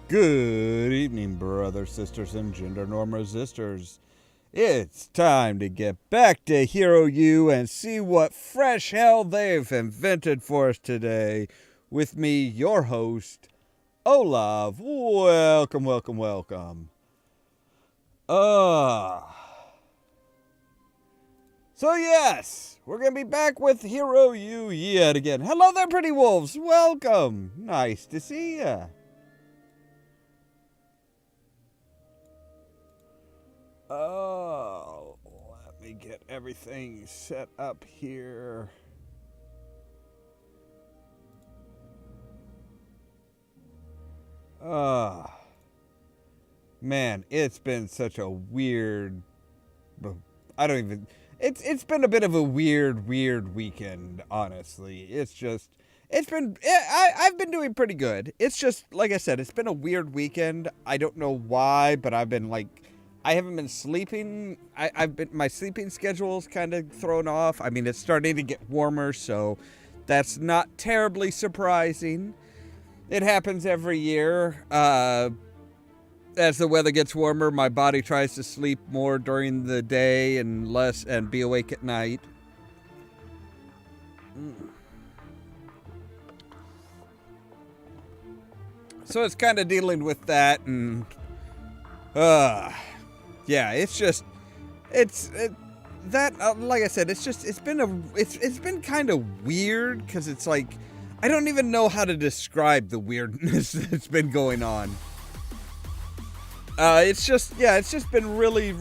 Good evening, brothers, sisters, and gender norm resistors. It's time to get back to Hero U and see what fresh hell they've invented for us today. With me, your host, Ollamh. Welcome, welcome, welcome. So yes, we're going to be back with Hero U yet again. Hello there, pretty wolves. Welcome. Nice to see ya. Oh, let me get everything set up here. Man, it's been such a weird, it's been a bit of a weird weekend, honestly. I've been doing pretty good. It's just, like I said, it's been a weird weekend. I don't know why, but I haven't been sleeping. My sleeping schedule's kind of thrown off. I mean, it's starting to get warmer, so that's not terribly surprising. It happens every year. As the weather gets warmer, my body tries to sleep more during the day and be awake at night. So it's kind of dealing with that, and yeah, like I said, it's been kind of weird, because it's like, I don't even know how to describe the weirdness that's been going on. It's just been really,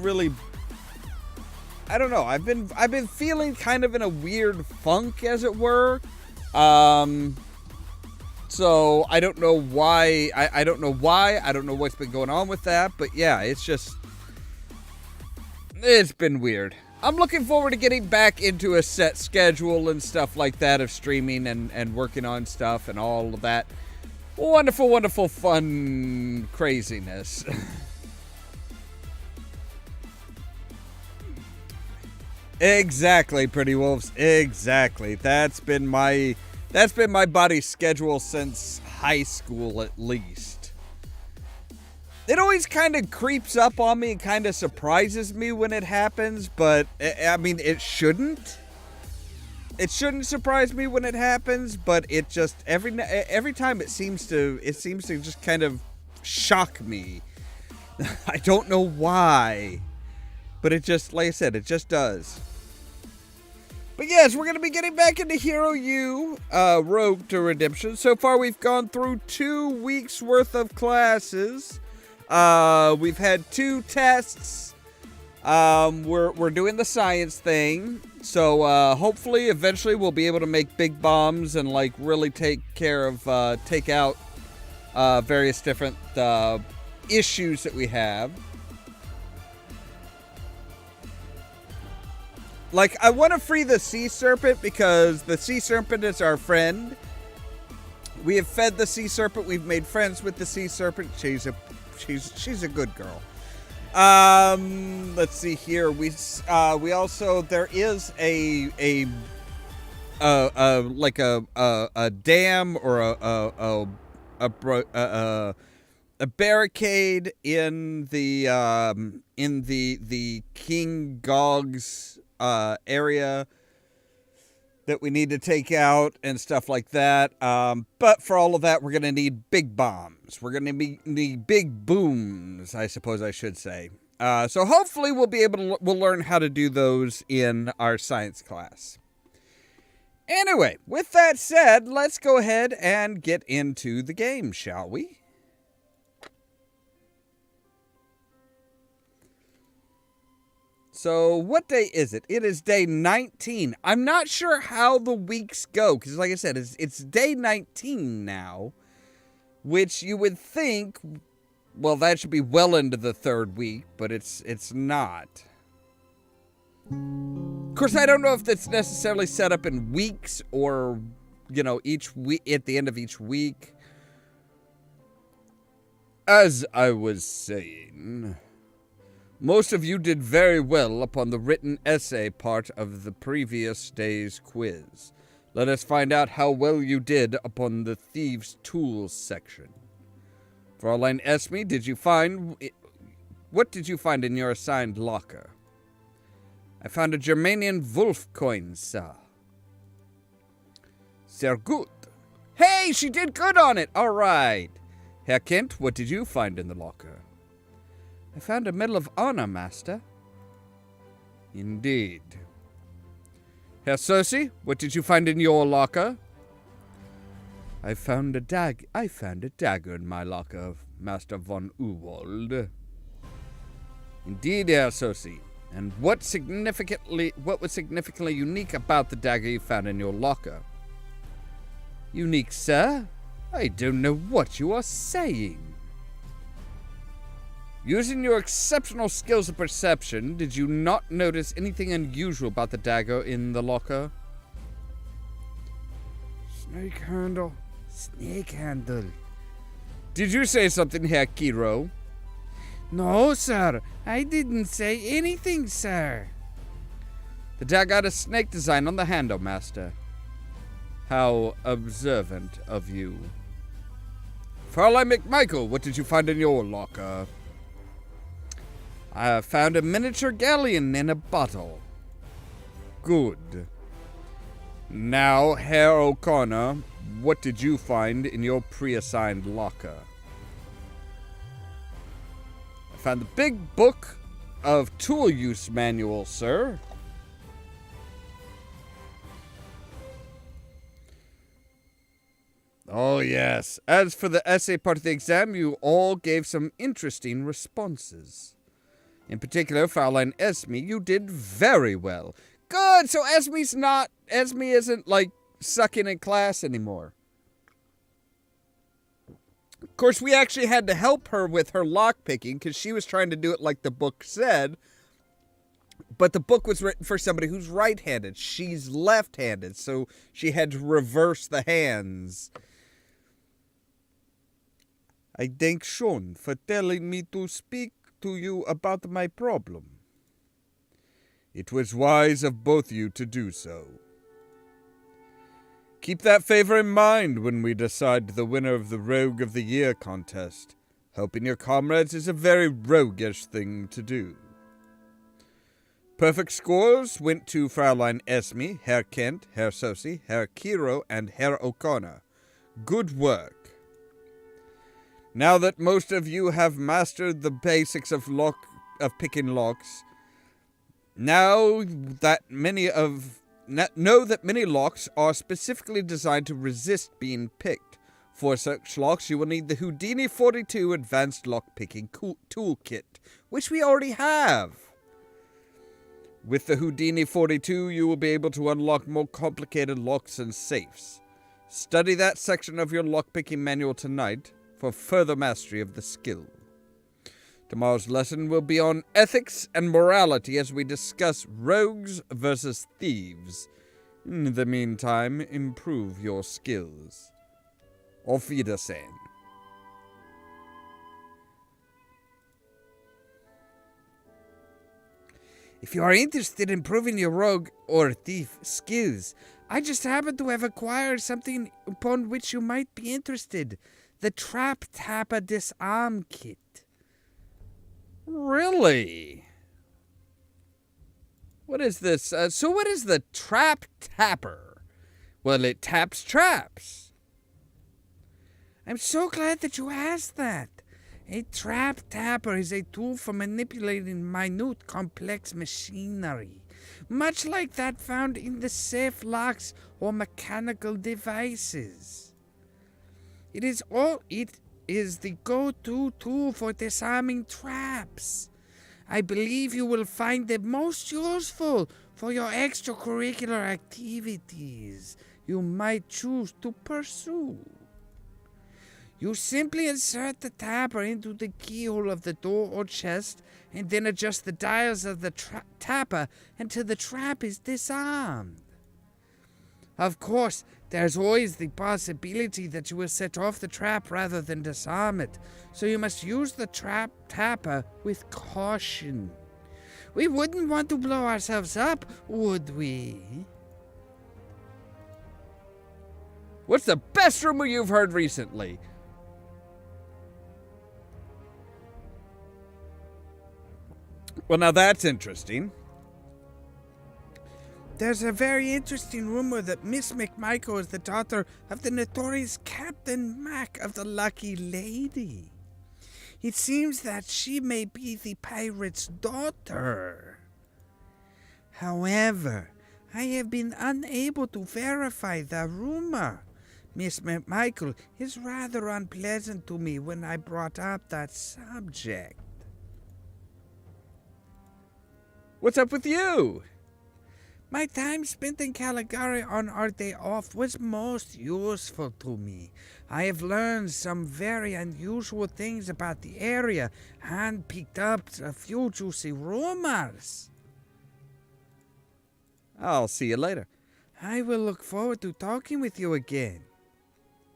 I don't know, I've been feeling kind of in a weird funk, as it were. So I don't know why, I don't know what's been going on with that, but yeah, it's been weird. I'm looking forward to getting back into a set schedule and stuff like that of streaming and working on stuff and all of that wonderful fun craziness. Exactly, pretty wolves. Exactly. That's been my body's schedule since high school, at least. It always kind of creeps up on me and kind of surprises me when it happens, but I mean, it shouldn't. It shouldn't surprise me when it happens, but it just every time it seems to just kind of shock me. I don't know why, but it just, like I said, it just does. But yes, we're going to be getting back into Hero U, Road to Redemption. So far, we've gone through 2 weeks worth of classes. We've had 2 tests. We're doing the science thing. So, hopefully, eventually, we'll be able to make big bombs and, like, really take out, various different, issues that we have. Like, I want to free the sea serpent because the sea serpent is our friend. We have fed the sea serpent. We've made friends with the sea serpent. She's a good girl. Let's see here. We also, there is a dam or a barricade in the King Gog's area that we need to take out and stuff like that. But for all of that, we're going to need big bombs. We're going to need big booms, I suppose I should say. So hopefully we'll learn how to do those in our science class. Anyway, with that said, let's go ahead and get into the game, shall we? So, what day is it? It is day 19. I'm not sure how the weeks go, because like I said, it's day 19 now, which you would think, well, that should be well into the 3rd week, but it's not. Of course, I don't know if that's necessarily set up in weeks or, each week, at the end of each week. As I was saying, most of you did very well upon the written essay part of the previous day's quiz. Let us find out how well you did upon the Thieves' Tools section. Fräulein Esme, what did you find in your assigned locker? I found a Germanian wolf coin, sir. Sehr gut. Hey, she did good on it. All right. Herr Kent, what did you find in the locker? I found a Medal of Honor, Master. Indeed. Herr Cersei, what did you find in your locker? I found a dagger in my locker, Master von Uwald. Indeed, Herr Cersei. And what was significantly unique about the dagger you found in your locker? Unique, sir? I don't know what you are saying. Using your exceptional skills of perception, did you not notice anything unusual about the dagger in the locker? Snake handle. Snake handle. Did you say something, Herr Kiro? No, sir. I didn't say anything, sir. The dagger had a snake design on the handle, Master. How observant of you. Fräulein McMichael, what did you find in your locker? I found a miniature galleon in a bottle. Good. Now, Herr O'Connor, what did you find in your pre-assigned locker? I found the big book of tool use manual, sir. Oh, yes. As for the essay part of the exam, you all gave some interesting responses. In particular, Fräulein Esme, you did very well. Good, so Esme isn't, like, sucking in class anymore. Of course, we actually had to help her with her lockpicking, because she was trying to do it like the book said. But the book was written for somebody who's right-handed. She's left-handed, so she had to reverse the hands. I thank Sean for telling me to speak to you about my problem. It was wise of both you to do so. Keep that favor in mind when we decide the winner of the Rogue of the Year contest. Helping your comrades is a very roguish thing to do. Perfect scores went to Fräulein Esme, Herr Kent, Herr Cersei, Herr Kiro, and Herr O'Connor. Good work. Now that most of you have mastered the basics of picking locks, know that many locks are specifically designed to resist being picked. For such locks, you will need the Houdini 42 Advanced Lock-Picking Toolkit, which we already have. With the Houdini 42, you will be able to unlock more complicated locks and safes. Study that section of your lockpicking manual tonight for further mastery of the skill. Tomorrow's lesson will be on ethics and morality as we discuss rogues versus thieves. In the meantime, improve your skills. Auf Wiedersehen. If you are interested in improving your rogue or thief skills, I just happen to have acquired something upon which you might be interested. The Trap Tapper Disarm Kit. Really? What is this? So what is the Trap Tapper? Well, it taps traps. I'm so glad that you asked that. A trap tapper is a tool for manipulating minute, complex machinery, much like that found in the safe locks or mechanical devices. It is the go-to tool for disarming traps. I believe you will find it most useful for your extracurricular activities you might choose to pursue. You simply insert the tapper into the keyhole of the door or chest and then adjust the dials of the tapper until the trap is disarmed. Of course, there's always the possibility that you will set off the trap rather than disarm it, so you must use the trap tapper with caution. We wouldn't want to blow ourselves up, would we? What's the best rumor you've heard recently? Well, now that's interesting. There's a very interesting rumor that Miss McMichael is the daughter of the notorious Captain Mac of the Lucky Lady. It seems that she may be the pirate's daughter. However, I have been unable to verify the rumor. Miss McMichael is rather unpleasant to me when I brought up that subject. What's up with you? My time spent in Caligari on our day off was most useful to me. I have learned some very unusual things about the area and picked up a few juicy rumors. I'll see you later. I will look forward to talking with you again.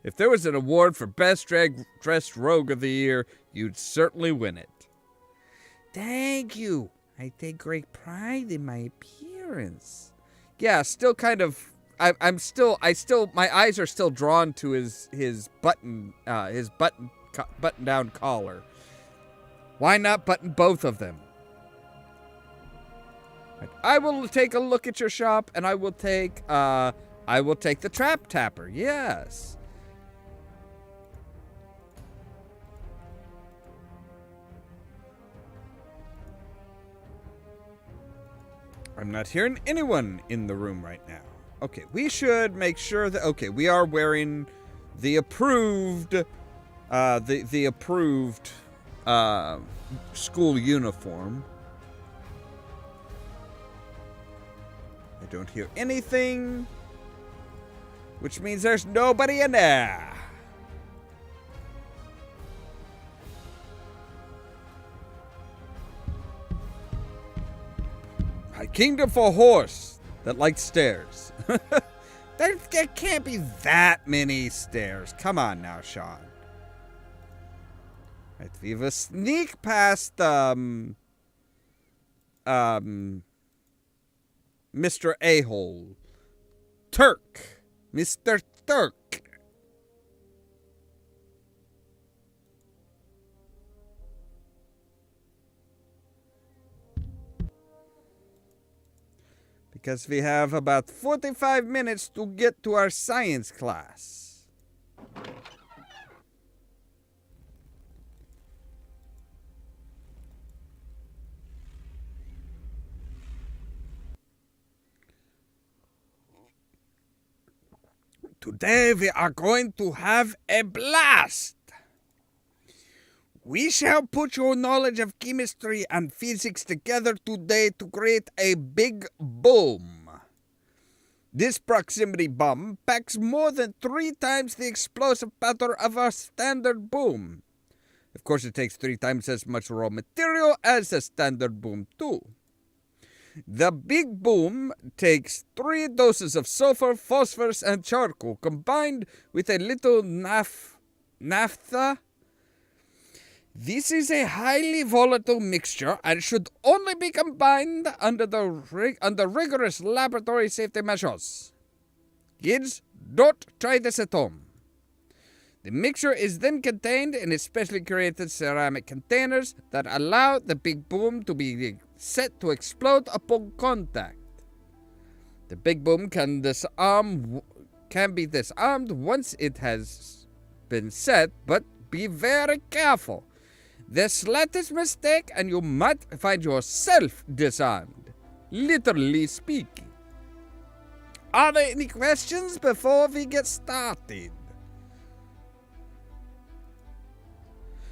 If there was an award for Best Dressed Rogue of the Year, you'd certainly win it. Thank you. I take great pride in my appearance. Yeah, still kind of. My eyes are still drawn to his button down collar. Why not button both of them? I will take a look at your shop, and I will take the Trap Tapper. Yes. I'm not hearing anyone in the room right now. Okay, we should make sure that... Okay, we are wearing the approved... the approved... school uniform. I don't hear anything. Which means there's nobody in there. I kingdom for horse that likes stairs. there can't be that many stairs. Come on now, Sean. Right, we will sneak past Mr. A-hole. Turk. Mr. Turk. Because we have about 45 minutes to get to our science class. Today we are going to have a blast. We shall put your knowledge of chemistry and physics together today to create a big boom. This proximity bomb packs more than 3 times the explosive power of our standard boom. Of course, it takes 3 times as much raw material as a standard boom too. The big boom takes 3 doses of sulfur, phosphorus, and charcoal combined with a little naphtha. This is a highly volatile mixture and should only be combined under rigorous laboratory safety measures. Kids, don't try this at home. The mixture is then contained in specially created ceramic containers that allow the big boom to be set to explode upon contact. The big boom can be disarmed once it has been set, but be very careful. The slightest mistake and you might find yourself disarmed, literally speaking. Are there any questions before we get started?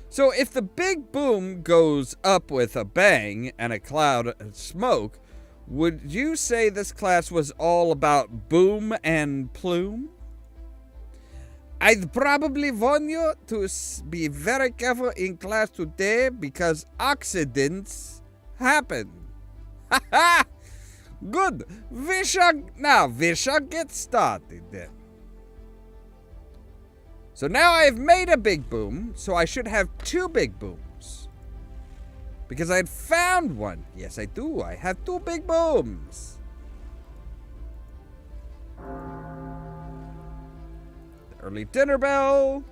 So if the big boom goes up with a bang and a cloud of smoke, would you say this class was all about boom and plume? I'd probably warn you to be very careful in class today because accidents happen. Ha! Good. We shall get started then. So now I've made a big boom, so I should have 2 big booms. Because I had found one. Yes, I do. I have 2 big booms. The early dinner bell.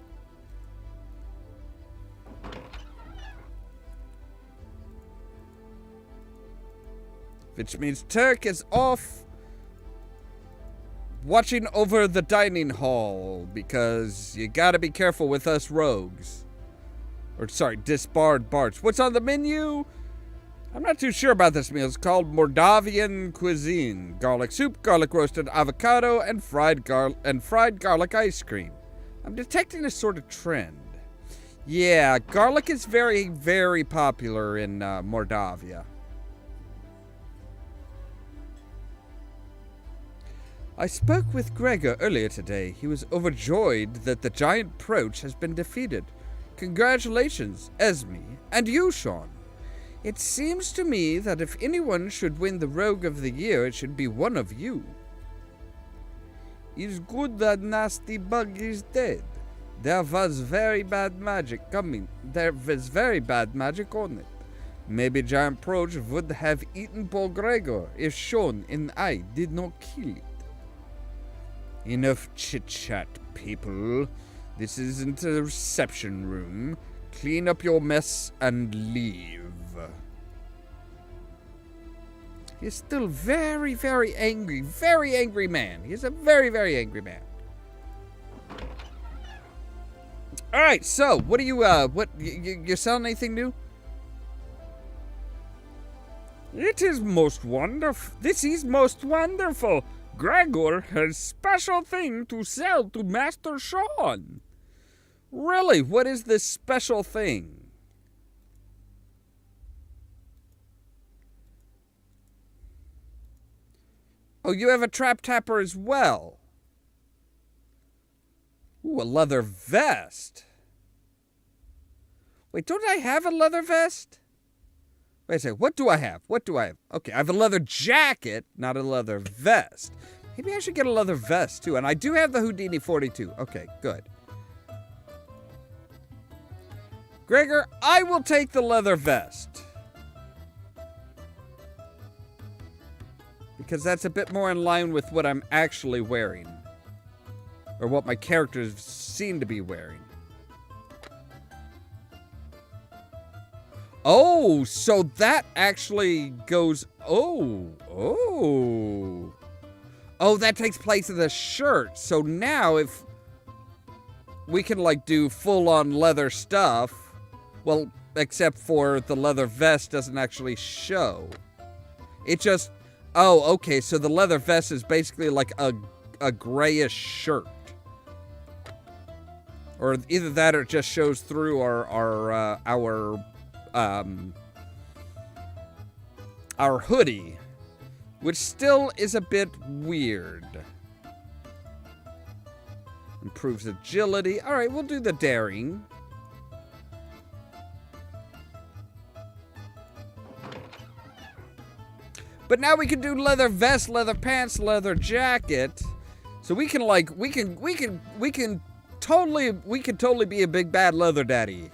which means Turk is off watching over the dining hall, because you gotta be careful with us rogues. Or, sorry, disbarred bards. What's on the menu? I'm not too sure about this meal. It's called Moldavian cuisine. Garlic soup, garlic roasted avocado, and fried garlic ice cream. I'm detecting a sort of trend. Yeah, garlic is very, very popular in Mordavia. I spoke with Gregor earlier today. He was overjoyed that the giant Proach has been defeated. Congratulations, Esme, and you, Sean. It seems to me that if anyone should win the Rogue of the Year, it should be one of you. It's good that nasty bug is dead. There was very bad magic coming. There was very bad magic on it. Maybe Giant Proach would have eaten Paul Gregor if Sean and I did not kill it. Enough chit-chat, people. This isn't a reception room. Clean up your mess and leave. He's still very, very angry man. He's a very, very angry man. Alright, so, what do you, you selling anything new? It is most wonderful. This is most wonderful. Gregor has special thing to sell to Master Sean. Really? What is this special thing? Oh, you have a trap tapper as well. Ooh, a leather vest. Wait, don't I have a leather vest? Wait a second, what do I have? Okay, I have a leather jacket, not a leather vest. Maybe I should get a leather vest, too. And I do have the Houdini 42. Okay, good. Gregor, I will take the leather vest. Because that's a bit more in line with what I'm actually wearing. Or what my characters seem to be wearing. Oh, so that actually goes... Oh, that takes place in the shirt. So now if we can, like, do full-on leather stuff, well, except for the leather vest doesn't actually show. It just... Oh, okay, so the leather vest is basically like a grayish shirt. Or either that or it just shows through our hoodie. Which still is a bit weird. Improves agility. Alright, we'll do the daring. But now we can do leather vest, leather pants, leather jacket. So we can totally be a big bad leather daddy.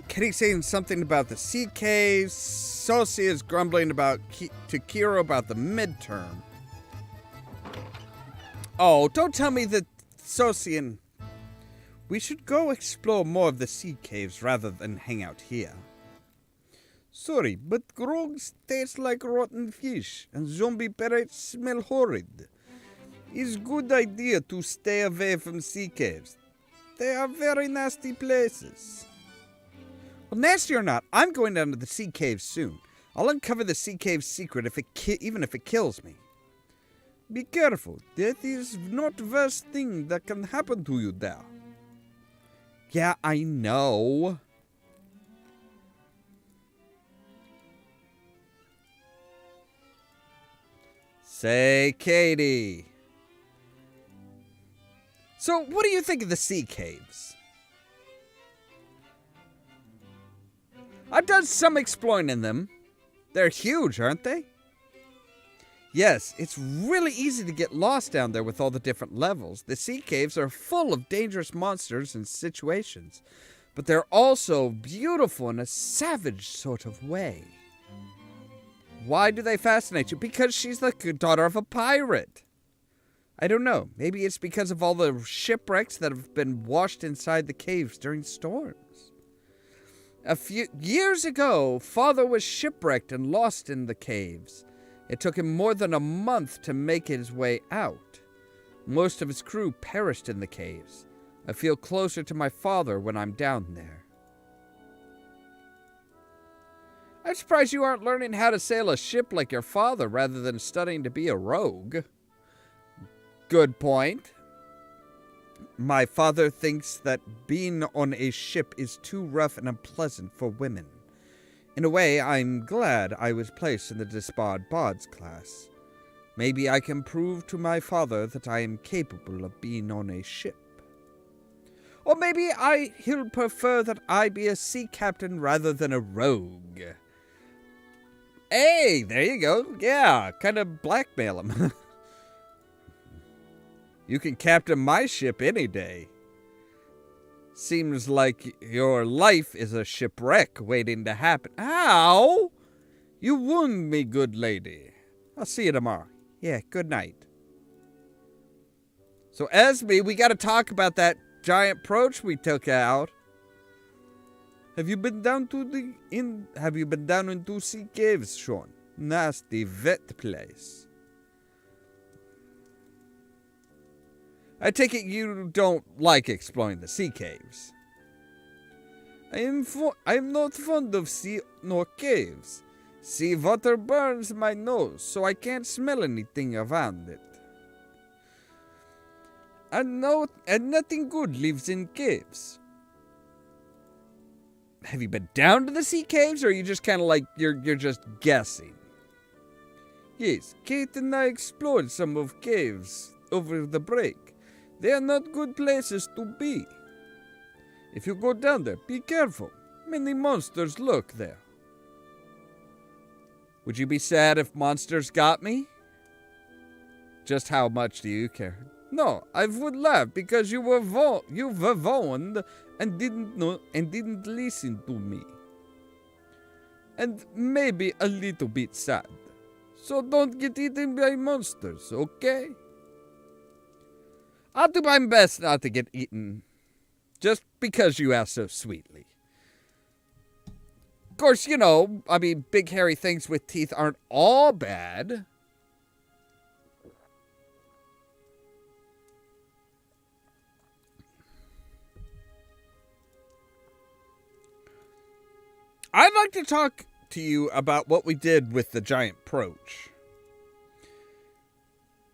Kenny's saying something about the sea caves. Sosi is grumbling to Kiro about the midterm. Oh, don't tell me that Sosi and... We should go explore more of the sea caves rather than hang out here. Sorry, but grogs taste like rotten fish, and zombie parrots smell horrid. It's a good idea to stay away from sea caves. They are very nasty places. Well, nasty or not, I'm going down to the sea cave soon. I'll uncover the sea cave's secret even if it kills me. Be careful. That is not the worst thing that can happen to you there. Yeah, I know. Say, Katie. So, what do you think of the sea caves? I've done some exploring in them. They're huge, aren't they? Yes, it's really easy to get lost down there with all the different levels. The sea caves are full of dangerous monsters and situations, but they're also beautiful in a savage sort of way. Why do they fascinate you? Because she's the daughter of a pirate. I don't know. Maybe it's because of all the shipwrecks that have been washed inside the caves during storms. A few years ago, Father was shipwrecked and lost in the caves. It took him more than a month to make his way out. Most of his crew perished in the caves. I feel closer to my father when I'm down there. I'm surprised you aren't learning how to sail a ship like your father rather than studying to be a rogue. Good point. My father thinks that being on a ship is too rough and unpleasant for women. In a way, I'm glad I was placed in the disbarred bards class. Maybe I can prove to my father that I am capable of being on a ship. Or maybe he'll prefer that I be a sea captain rather than a rogue. Hey, there you go. Yeah, kind of blackmail him. You can captain my ship any day. Seems like your life is a shipwreck waiting to happen. Ow! You wound me, good lady. I'll see you tomorrow. Yeah, good night. So, Esme, we got to talk about that giant Proach we took out. Have you been down into sea caves, Sean? Nasty vet place. I take it you don't like exploring the sea caves. I'm not fond of sea nor caves. Sea water burns my nose, so I can't smell anything around it. And nothing good lives in caves. Have you been down to the sea caves, or are you just kind of like, you're just guessing? Yes, Kate and I explored some of caves over the break. They are not good places to be. If you go down there, be careful. Many monsters lurk there. Would you be sad if monsters got me? Just how much do you care? No, I would laugh because you were warned and didn't listen to me. And maybe a little bit sad. So don't get eaten by monsters, okay? I'll do my best not to get eaten, just because you asked so sweetly. Of course, you know, I mean, big hairy things with teeth aren't all bad. I'd like to talk to you about what we did with the giant Proach.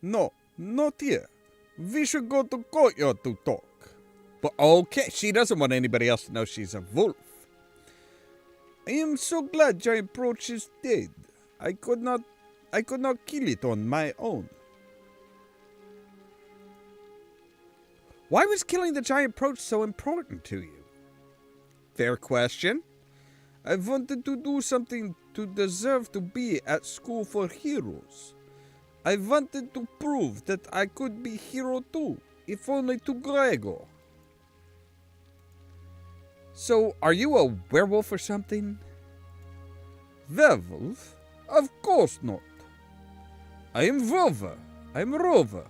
No, not here. We should go to courtyard to talk. But okay, she doesn't want anybody else to know she's a wolf. I am so glad giant Proach is dead. I could not kill it on my own. Why was killing the giant Proach so important to you? Fair question. I wanted to do something to deserve to be at school for heroes. I wanted to prove that I could be hero too, if only to Gregor. So, are you a werewolf or something? Werewolf? Of course not. I am Rover. I'm Rover.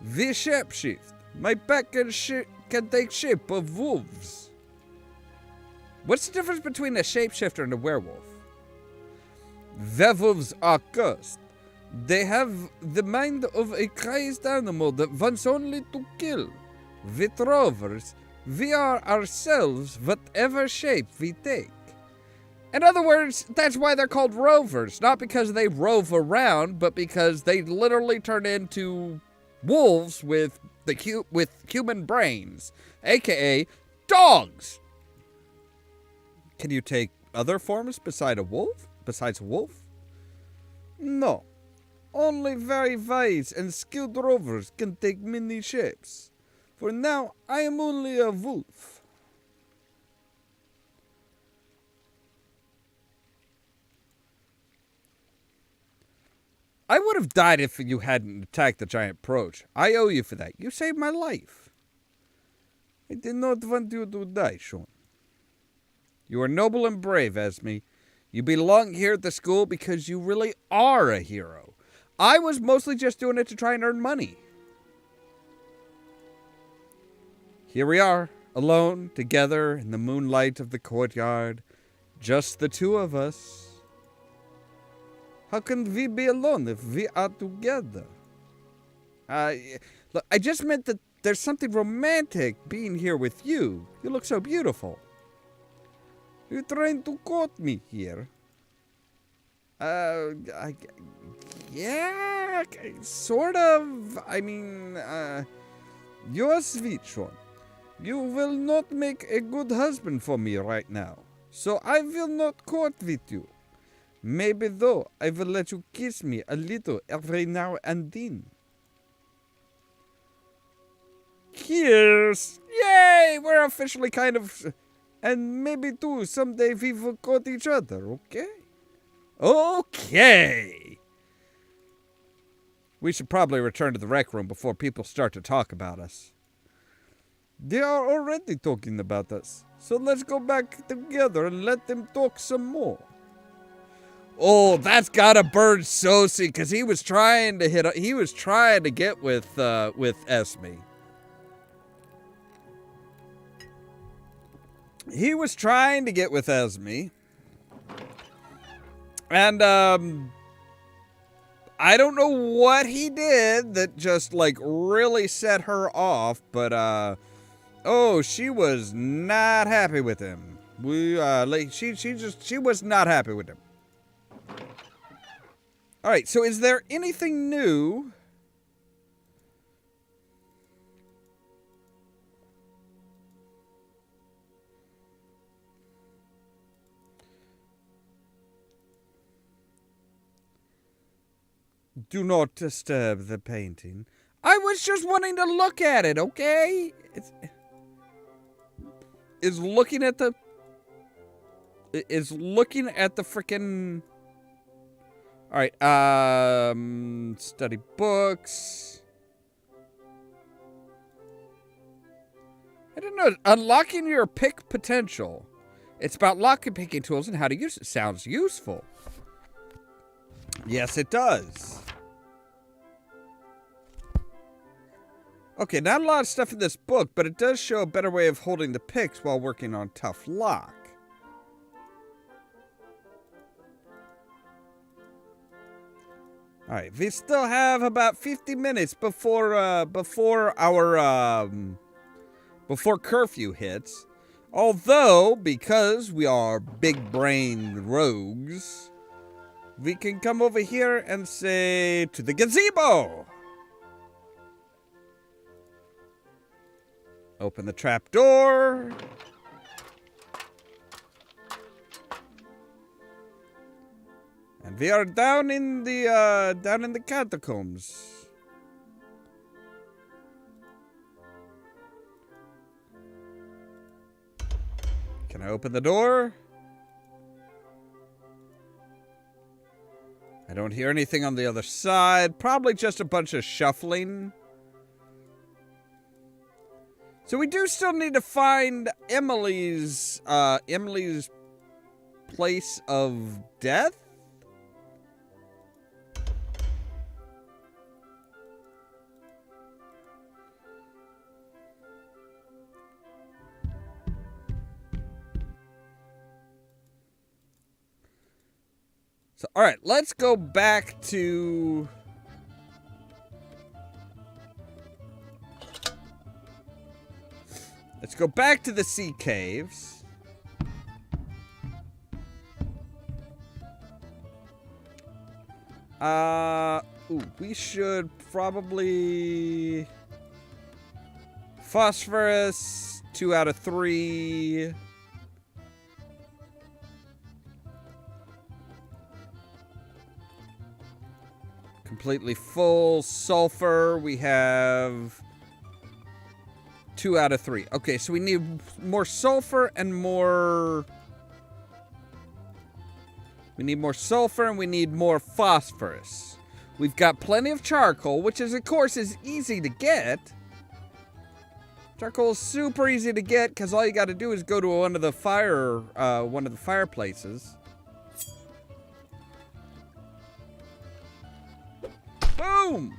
We shapeshift. My pack can take shape of wolves. What's the difference between a shapeshifter and a werewolf? Werewolves are cursed. They have the mind of a crazed animal that wants only to kill. With rovers, we are ourselves whatever shape we take. In other words, that's why they're called rovers. Not because they rove around, but because they literally turn into wolves with human brains, aka dogs. Can you take other forms besides a wolf? No. Only very wise and skilled rovers can take many shapes. For now, I am only a wolf. I would have died if you hadn't attacked the giant Proach. I owe you for that. You saved my life. I did not want you to die, Sean. You are noble and brave, Esme. You belong here at the school because you really are a hero. I was mostly just doing it to try and earn money. Here we are, alone, together in the moonlight of the courtyard. Just the two of us. How can we be alone if we are together? Look, I just meant that there's something romantic being here with you. You look so beautiful. You're trying to court me here. Yeah, sort of. I mean, you're a sweet one. You will not make a good husband for me right now. So I will not court with you. Maybe though, I will let you kiss me a little every now and then. Cheers! Yay! We're officially kind of... And maybe too, someday we will court each other, okay? Okay! We should probably return to the rec room before people start to talk about us. They are already talking about us. So let's go back together and let them talk some more. Oh, that's gotta burn Sosie, because he was trying to get with Esme. He was trying to get with Esme. And, I don't know what he did that just, like, really set her off, but, oh, she was not happy with him. She was not happy with him. All right, so is there anything new? Do not disturb the painting. I was just wanting to look at it, okay? Is looking at the frickin'... All right, study books. I don't know. Unlocking your pick potential. It's about locking picking tools and how to use it. Sounds useful. Yes, it does. Okay, not a lot of stuff in this book, but it does show a better way of holding the picks while working on tough lock. All right, we still have about 50 minutes before curfew hits. Although, because we are big-brained rogues, we can come over here and say, to the gazebo! Open the trap door. And we are down in the catacombs. Can I open the door? I don't hear anything on the other side. Probably just a bunch of shuffling. So we do still need to find Emily's place of death. So, all right, let's go back to... Let's go back to the sea caves. We should probably... Phosphorus, 2 out of 3... Completely full. Sulfur, we have 2 out of 3. Okay, so we need more sulfur and more... We need more sulfur and we need more phosphorus. We've got plenty of charcoal, which is, of course, is easy to get. Charcoal is super easy to get because all you got to do is go to one of the fireplaces. boom.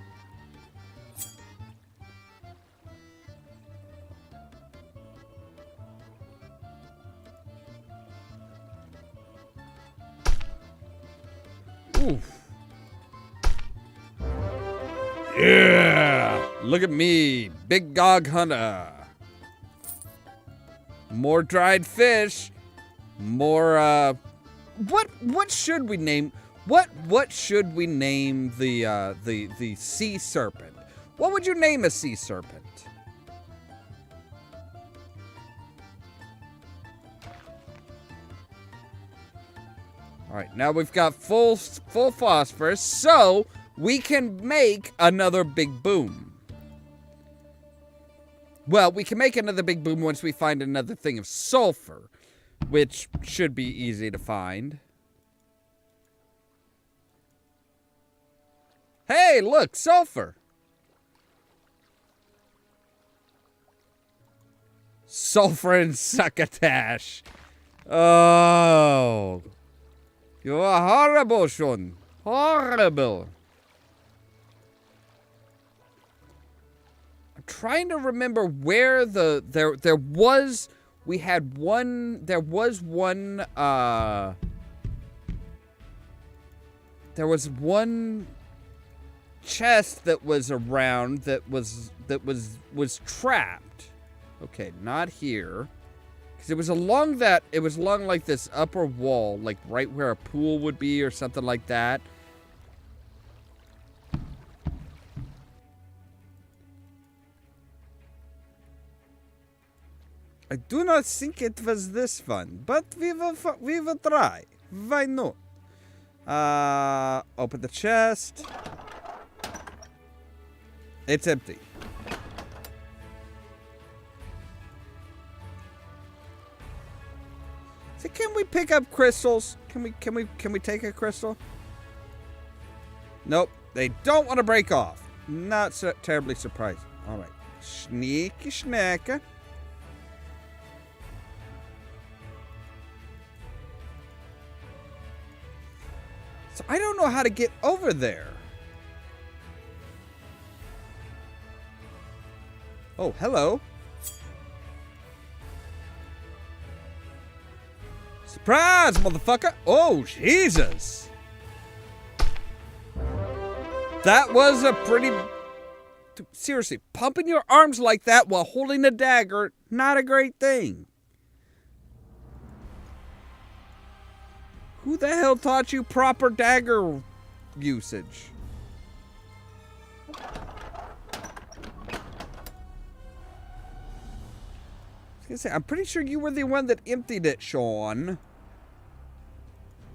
Oof. Yeah! Look at me, big gog hunter. More dried fish. More what should we name what should we name the sea serpent? What would you name a sea serpent? All right, now we've got full phosphorus, so we can make another big boom. Well, we can make another big boom once we find another thing of sulfur, which should be easy to find. Hey, look, sulfur. Sulfur and succotash. Oh. You are horrible, Sean. Horrible. I'm trying to remember where there was one chest that was around that was trapped. Okay, not here. Because it was along like this upper wall, like right where a pool would be or something like that. I do not think it was this fun, but we will try. Why not? Open the chest. It's empty. So can we pick up crystals? Can we take a crystal? Nope. They don't want to break off. Not so terribly surprising. All right. Sneaky snacker. So I don't know how to get over there. Oh, hello. Surprise, motherfucker! Oh, Jesus! That was a pretty... Seriously, pumping your arms like that while holding a dagger, not a great thing. Who the hell taught you proper dagger usage? I'm pretty sure you were the one that emptied it, Sean.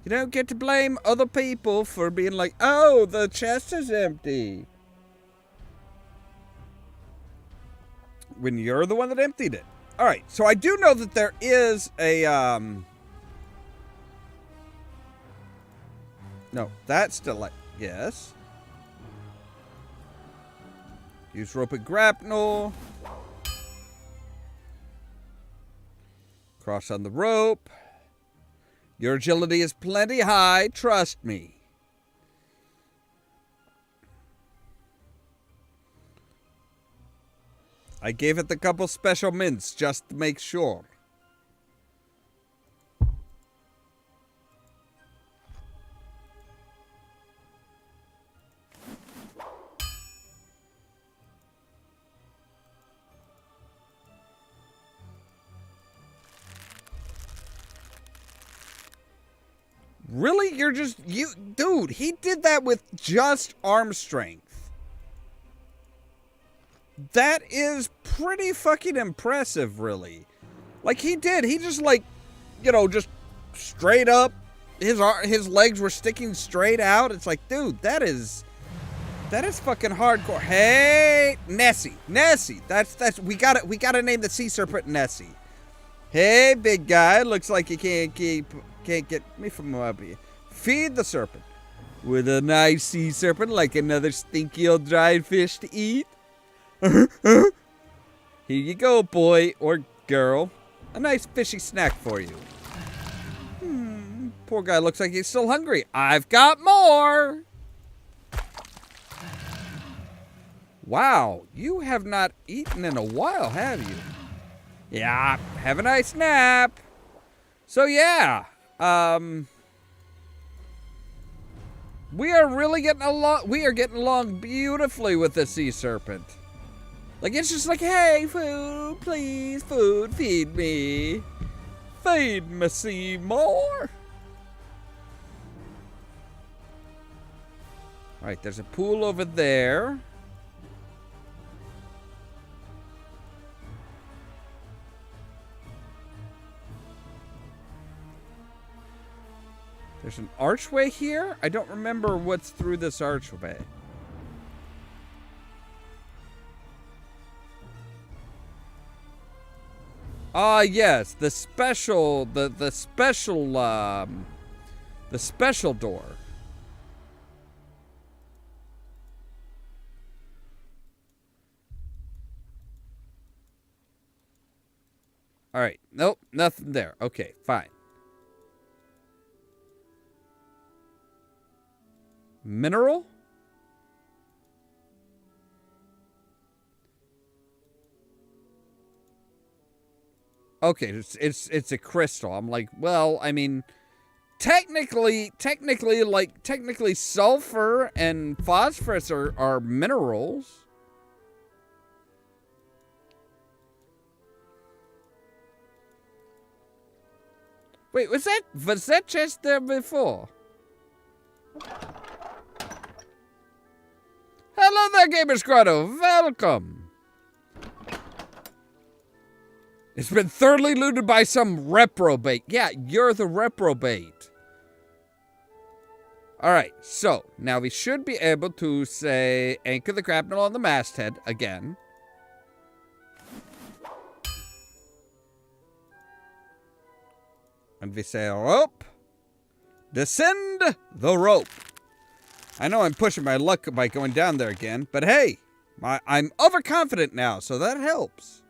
You don't get to blame other people for being like, oh, the chest is empty. When you're the one that emptied it. All right, so I do know that there is a, No, that's still like, yes. Use rope and grapnel. Cross on the rope. Your agility is plenty high, trust me. I gave it a couple special mints just to make sure. Really? You're just... Dude, he did that with just arm strength. That is pretty fucking impressive, really. Like, he did. He just, like, just straight up. His legs were sticking straight out. It's like, dude, that is fucking hardcore. Hey, Nessie. That's... We gotta name the sea serpent Nessie. Hey, big guy. Looks like you can't get me from up here. Feed the serpent with a nice sea serpent like another stinky old dried fish to eat. Here you go, boy or girl. A nice fishy snack for you. Poor guy looks like he's still hungry. I've got more. Wow, you have not eaten in a while, have you? Yeah, have a nice nap. So yeah, we are really getting along. We are getting along beautifully with the sea serpent. Like, it's just like, hey, food, please, food, feed me. Feed me, Seymour. All right, there's a pool over there. There's an archway here? I don't remember what's through this archway. Ah, yes, the special door. All right, nope, nothing there. Okay, fine. Mineral? Okay, it's a crystal. I'm like, well, I mean, technically sulfur and phosphorus are minerals. Wait, was that just there before? Hello there, Gamer Grotto. Welcome. It's been thoroughly looted by some reprobate. Yeah, you're the reprobate. Alright, so now we should be able to say anchor the grapnel on the masthead again. And we say rope. Descend the rope. I know I'm pushing my luck by going down there again, but hey, I'm overconfident now, so that helps.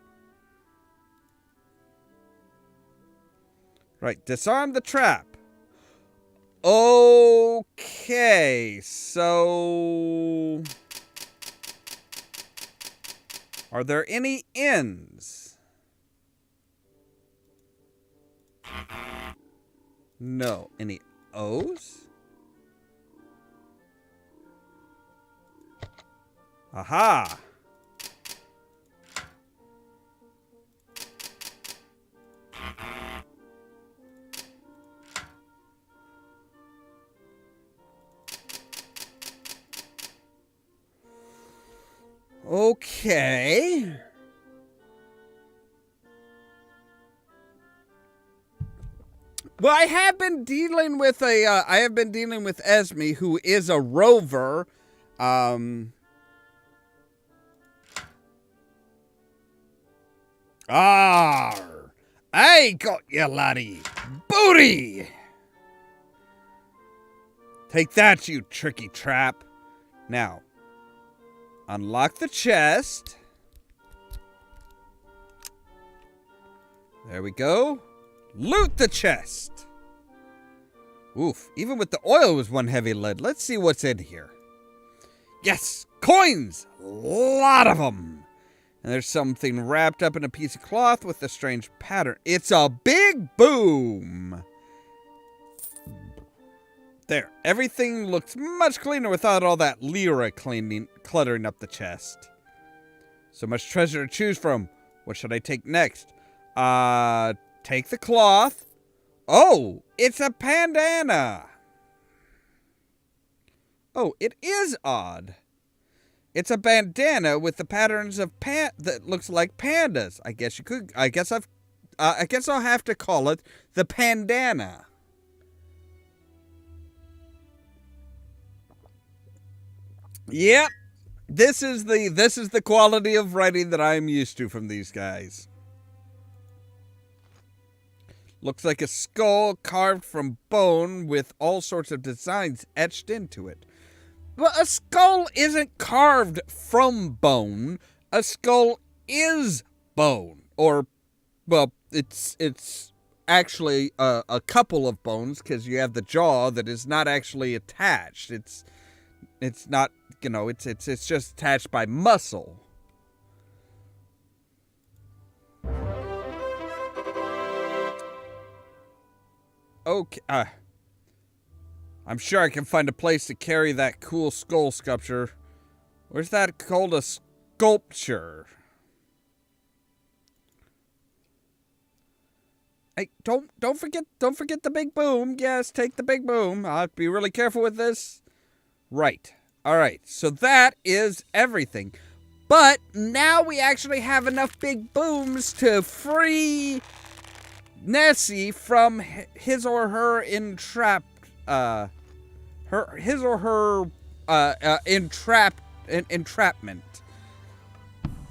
Right, disarm the trap. Okay, so... Are there any ends? No. Any O's? Aha! Okay. Well, I have been dealing with Esme, who is a rover. I got you, laddie. Booty! Take that, you tricky trap. Now, unlock the chest. There we go. Loot the chest. Oof, even with the oil was one heavy lid. Let's see what's in here. Yes, coins! A lot of them. And there's something wrapped up in a piece of cloth with a strange pattern. It's a big boom. There, everything looks much cleaner without all that lira cluttering up the chest. So much treasure to choose from. What should I take next? Take the cloth. Oh, it's a bandana. Oh, it is odd. It's a bandana with the patterns of that looks like pandas. I guess you could. I guess I'll have to call it the bandana. Yep. This is the quality of writing that I'm used to from these guys. Looks like a skull carved from bone with all sorts of designs etched into it. But a skull isn't carved from bone. A skull is bone. Or, well, it's actually a couple of bones because you have the jaw that is not actually attached. It's not you know, it's just attached by muscle. Okay, I'm sure I can find a place to carry that cool skull sculpture. Where's that called a sculpture? Hey, don't forget the big boom. Yes, take the big boom. I'll be really careful with this. Right. All right. So that is everything. But now we actually have enough big booms to free Nessie from his or her entrapment.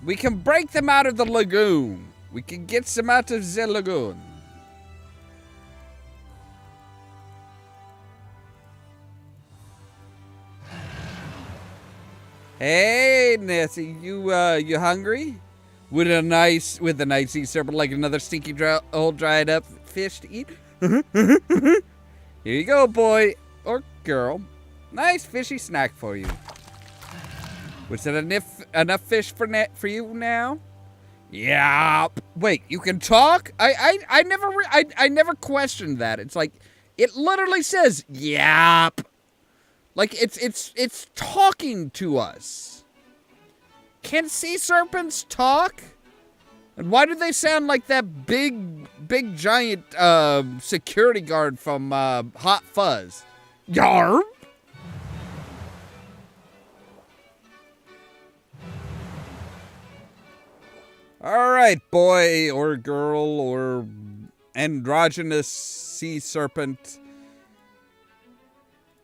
We can break them out of the lagoon. We can get them out of the lagoon. Hey, Nessie, you hungry? With a nice sea serpent like another stinky old dried up fish to eat? Here you go, boy or girl. Nice fishy snack for you. Was that enough fish for you now? Yeah. Wait, you can talk? I never questioned that. It's like it literally says yap. Like it's talking to us. Can sea serpents talk? And why do they sound like that big giant security guard from Hot Fuzz? Yarp. All right, boy or girl or androgynous sea serpent.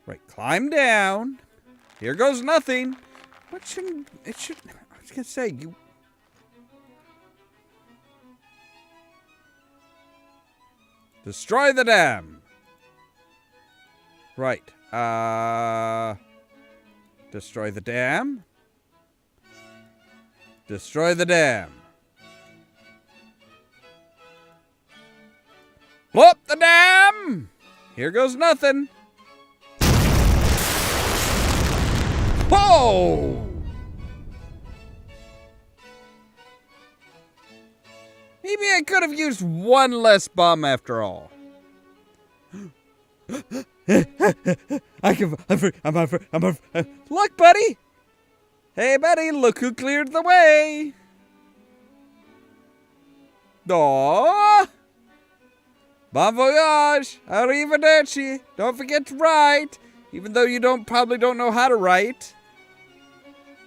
Right, climb down. Here goes nothing. I was gonna say, you... Destroy the dam. Right, destroy the dam. Destroy the dam. Blow up the dam! Here goes nothing. Whoa! Maybe I could have used one less bomb after all. Look, buddy! Hey, buddy, look who cleared the way! Aww! Bon voyage! Arrivederci! Don't forget to write, even though you probably don't know how to write.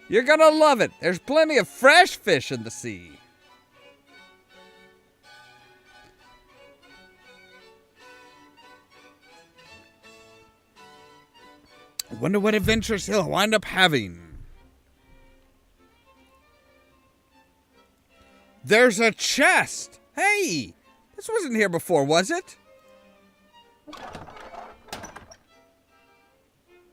You're gonna love it. There's plenty of fresh fish in the sea. I wonder what adventures he'll wind up having. There's a chest! Hey! This wasn't here before, was it?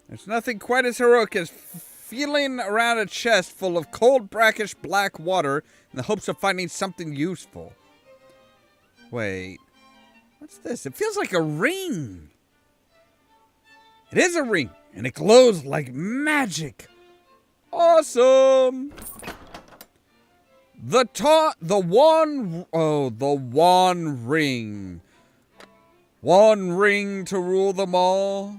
There's nothing quite as heroic as feeling around a chest full of cold, brackish black water in the hopes of finding something useful. Wait. What's this? It feels like a ring. It is a ring, and it glows like magic. Awesome! The wand ring. One ring to rule them all.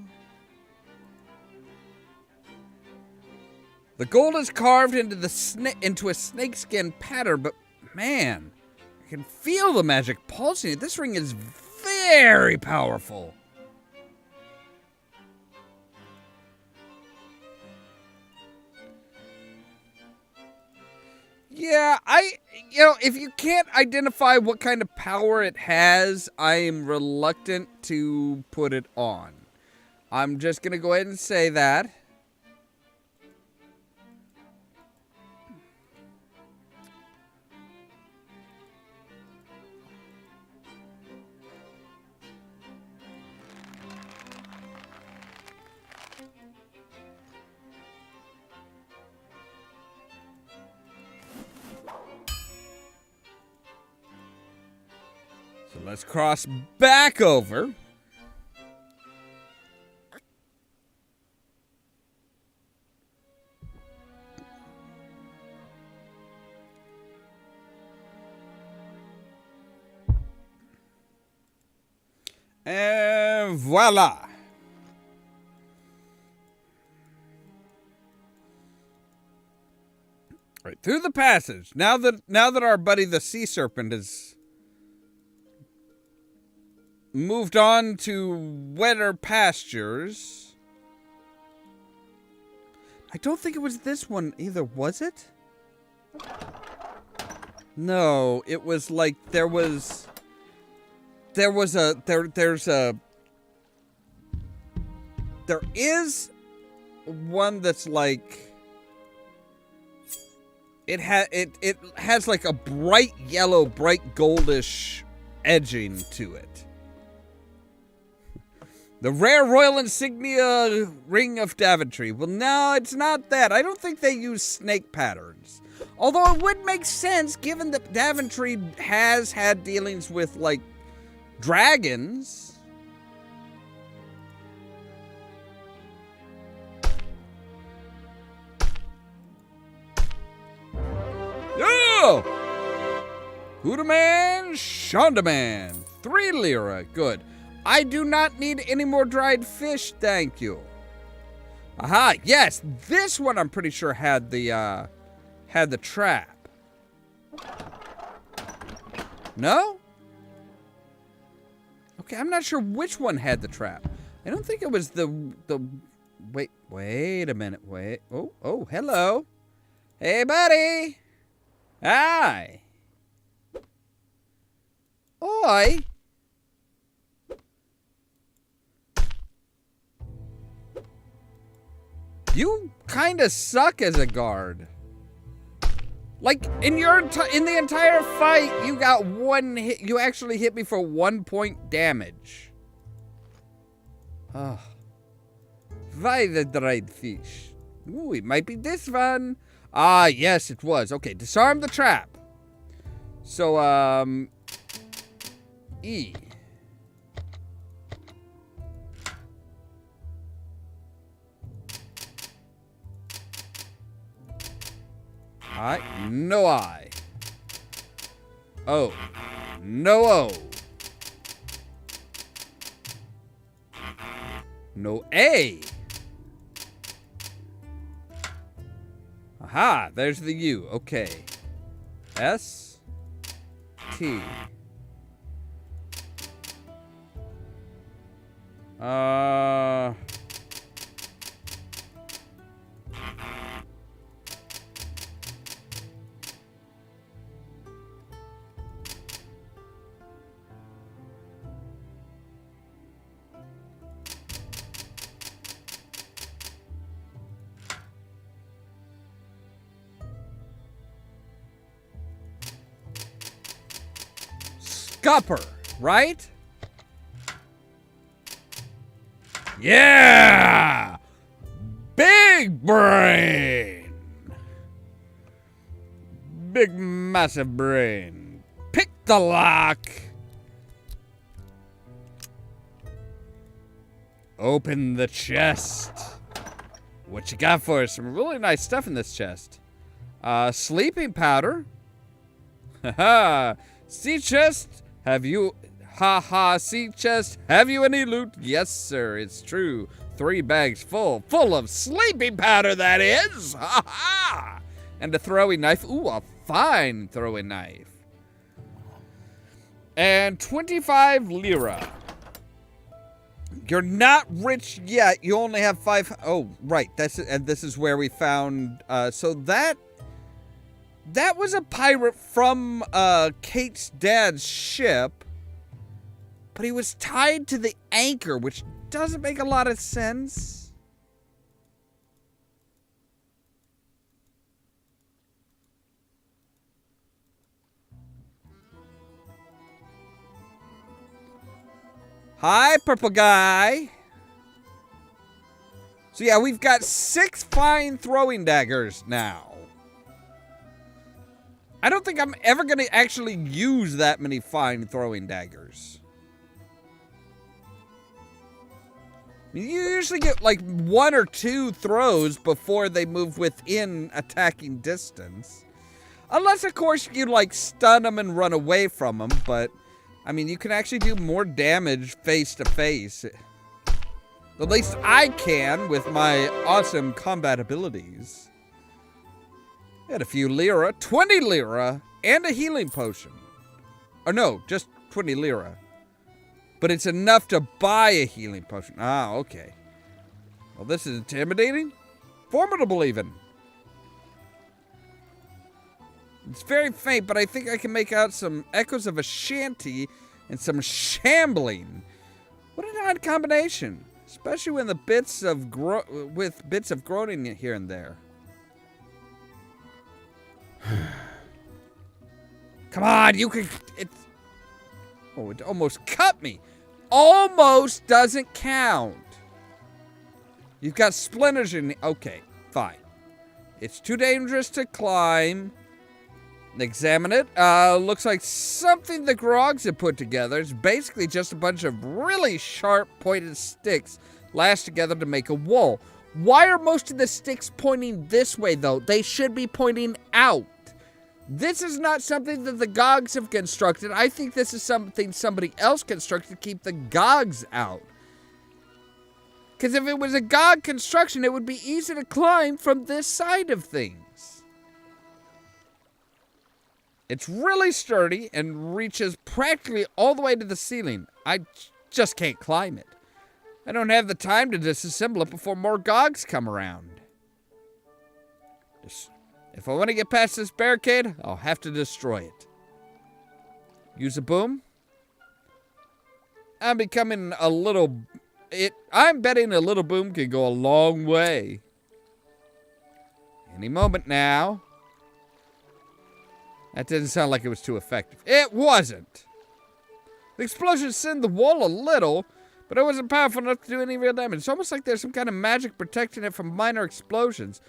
The gold is carved into a snakeskin pattern, but man, I can feel the magic pulsing. This ring is very powerful. Yeah, if you can't identify what kind of power it has, I am reluctant to put it on. I'm just going to go ahead and say that. So let's cross back over. And voila. Right, through the passage. Now that our buddy the sea serpent has moved on to wetter pastures. I don't think it was this one either, was it? No, it was like there is one that's like it has like a bright yellow, bright goldish edging to it. The rare royal insignia ring of Daventry. Well, no, it's not that. I don't think they use snake patterns. Although it would make sense given that Daventry has had dealings with, like, dragons. Oh! Huda man, Shonda man. 3 lira. Good. I do not need any more dried fish, thank you. Aha, yes, this one I'm pretty sure had the trap. No? Okay, I'm not sure which one had the trap. I don't think it was the wait a minute, wait. Oh, hello. Hey, buddy. Hi. Oi. You kind of suck as a guard. Like, in the entire fight, you got 1 hit. You actually hit me for 1 point damage. Oh. Why the dried fish? Ooh, it might be this one. Ah, yes, it was. Okay, disarm the trap. So, E. No I. O. No O. No A. Aha, there's the U. Okay. S. T. Scupper, right? Yeah! Big brain! Big massive brain. Pick the lock. Open the chest. What you got for us? Some really nice stuff in this chest. Sleeping powder. Haha. Sea chest. Have you... Ha, sea chest. Have you any loot? Yes, sir. It's true. 3 bags full of sleeping powder, that is. Ha ha. And a throwing knife. Ooh, a fine throwing knife. And 25 lira. You're not rich yet. You only have 5. Oh, right. And this is where we found. So that was a pirate from Kate's dad's ship, but he was tied to the anchor, which doesn't make a lot of sense. Hi, purple guy. So yeah, we've got 6 fine throwing daggers now. I don't think I'm ever going to actually use that many fine throwing daggers. You usually get like 1 or 2 throws before they move within attacking distance. Unless, of course, you like stun them and run away from them, but I mean, you can actually do more damage face to face. At least I can with my awesome combat abilities. I had a few lira, 20 lira, and a healing potion. Or no, just 20 lira. But it's enough to buy a healing potion. Ah, okay. Well, this is intimidating. Formidable, even. It's very faint, but I think I can make out some echoes of a shanty and some shambling. What an odd combination, especially when the bits of groaning here and there. Come on, you can. Oh, it almost cut me. Almost doesn't count. You've got splinters in. Okay, fine. It's too dangerous to climb. Examine it. Looks like something the Grogs have put together. It's basically just a bunch of really sharp pointed sticks lashed together to make a wall. Why are most of the sticks pointing this way, though? They should be pointing out. This is not something that the Gogs have constructed. I think this is something somebody else constructed to keep the Gogs out. Because if it was a Gog construction, it would be easy to climb from this side of things. It's really sturdy and reaches practically all the way to the ceiling. I just can't climb it. I don't have the time to disassemble it before more Gogs come around. If I want to get past this barricade, I'll have to destroy it. Use a boom? I'm betting a little boom can go a long way. Any moment now. That didn't sound like it was too effective. It wasn't. The explosion sent the wall a little, but it wasn't powerful enough to do any real damage. It's almost like there's some kind of magic protecting it from minor explosions.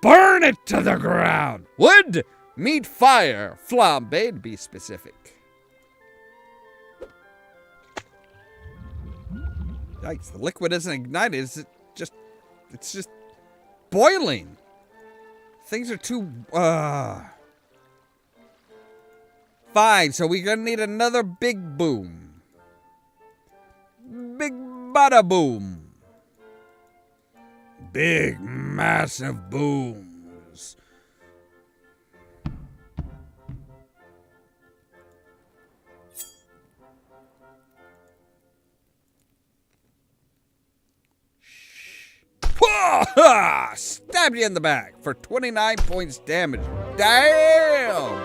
Burn it to the ground! Wood, meat, fire, flambe to be specific. Yikes, the liquid isn't ignited, it's just boiling. Things are too, Fine, so we're gonna need another big boom. Big bada boom. Big, massive booms. Stab you in the back for 29 points damage. Damn!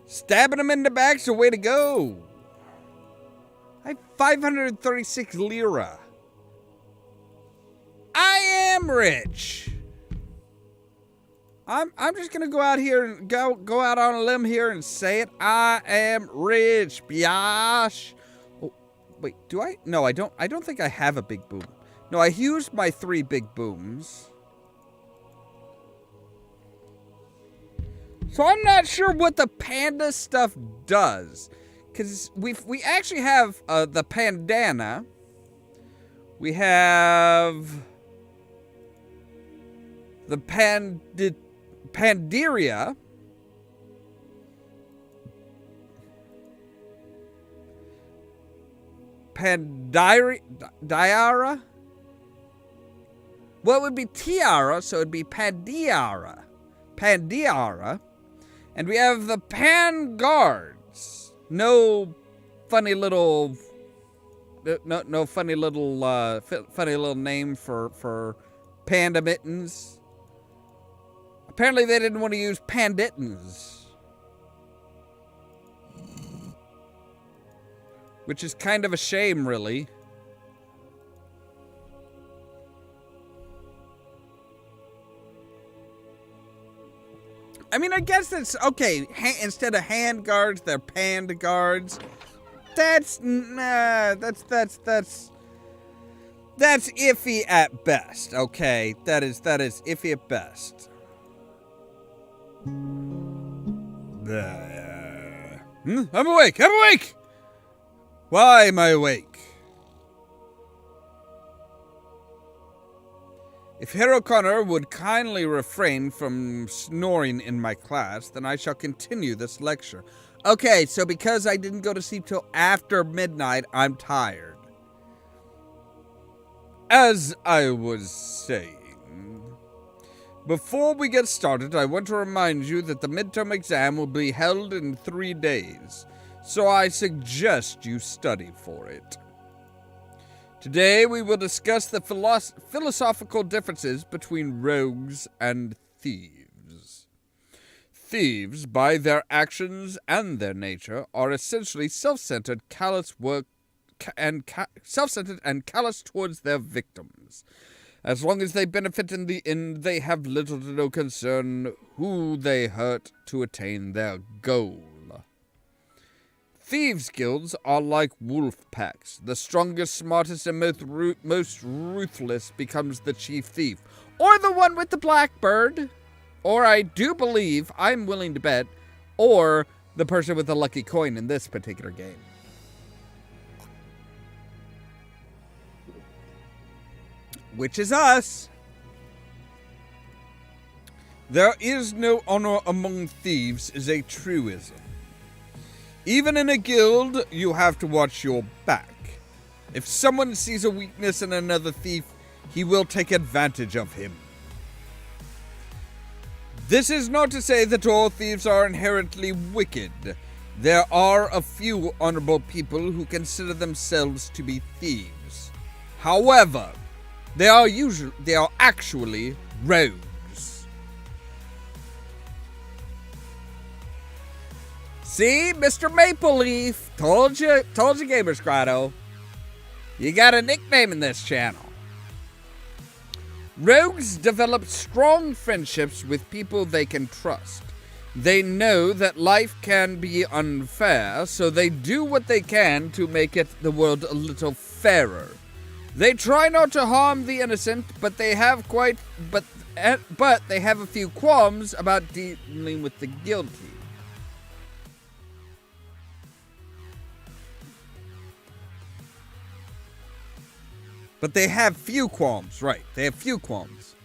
Stabbing him in the back's the way to go. I have 536 lira. I am rich. I'm just gonna go out here and go out on a limb here and say it. I am rich, biash. Oh, wait, do I? No, I don't. I don't think I have a big boom. No, I used my 3 big booms. So I'm not sure what the panda stuff does, because we actually have the pandana. We have the Pandaria. Diara? Well, it would be tiara, so it would be Pandiara. Pandiara. And we have the Pan Guards. No funny little funny little name for panda mittens. Apparently they didn't want to use pandittons. Which is kind of a shame, really. I mean, I guess that's okay. Instead of hand guards, they're panda guards. That's iffy at best. Okay, that is iffy at best. I'm awake. I'm awake. Why am I awake? If Herr O'Connor would kindly refrain from snoring in my class, then I shall continue this lecture. Okay, so because I didn't go to sleep till after midnight, I'm tired. As I was saying, before we get started, I want to remind you that the midterm exam will be held in 3 days, so I suggest you study for it. Today we will discuss the philosophical differences between rogues and thieves. Thieves, by their actions and their nature, are essentially self-centered, self-centered and callous towards their victims. As long as they benefit in the end, they have little to no concern who they hurt to attain their goal. Thieves' guilds are like wolf packs. The strongest, smartest, and most ruthless becomes the chief thief, or the one with the blackbird, or I do believe, I'm willing to bet, or the person with the lucky coin in this particular game. Which is us. There is no honor among thieves is a truism. Even in a guild, you have to watch your back. If someone sees a weakness in another thief, he will take advantage of him. This is not to say that all thieves are inherently wicked. There are a few honorable people who consider themselves to be thieves. However, they are actually rogues. See, Mr. Maple Leaf, told you, Gamers Grotto. You got a nickname in this channel. Rogues develop strong friendships with people they can trust. They know that life can be unfair, so they do what they can to make the world a little fairer. They try not to harm the innocent, but they have a few qualms about dealing with the guilty. But they have few qualms, right? They have few qualms.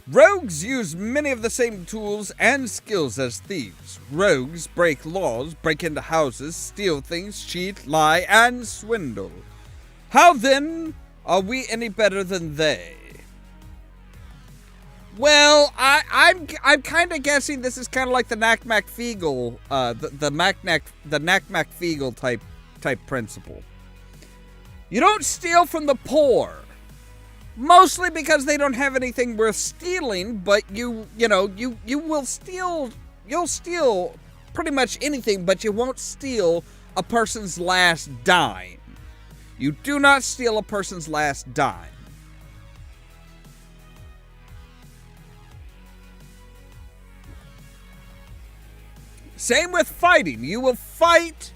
Rogues use many of the same tools and skills as thieves. Rogues break laws, break into houses, steal things, cheat, lie, and swindle. How then are we any better than they? Well, I'm kind of guessing this is kind of like the Knack-Mack-Feagle, the Knack-Mack-Feagle type principle. You don't steal from the poor. Mostly because they don't have anything worth stealing, but you will steal, you'll steal pretty much anything, but you won't steal a person's last dime. You do not steal a person's last dime. Same with fighting. You will fight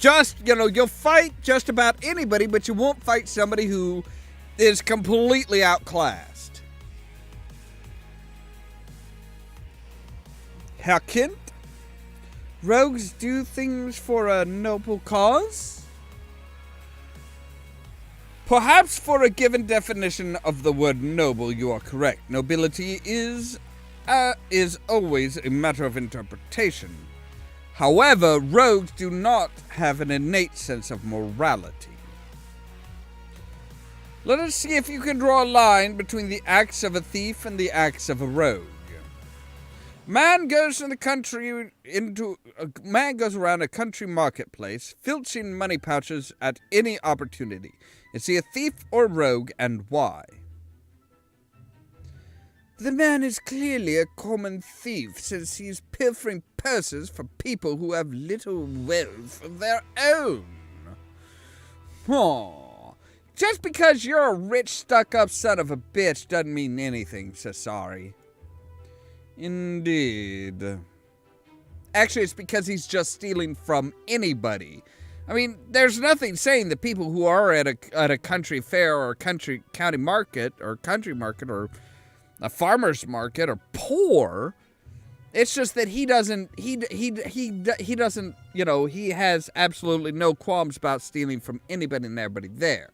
you'll fight just about anybody, but you won't fight somebody who is completely outclassed. Herr Kind? Rogues do things for a noble cause? Perhaps for a given definition of the word noble, you are correct. Nobility is always a matter of interpretation. However, rogues do not have an innate sense of morality. Let us see if you can draw a line between the acts of a thief and the acts of a rogue. Man goes around a country marketplace, filching money pouches at any opportunity. Is he a thief or rogue, and why? The man is clearly a common thief, since he is pilfering purses from people who have little wealth of their own. Just because you're a rich, stuck-up son of a bitch doesn't mean anything, Cesari. Indeed. Actually, it's because he's just stealing from anybody. I mean, there's nothing saying that people who are at a country fair or county market or country market or a farmer's market are poor. It's just that he doesn't, he doesn't, he has absolutely no qualms about stealing from anybody and everybody there.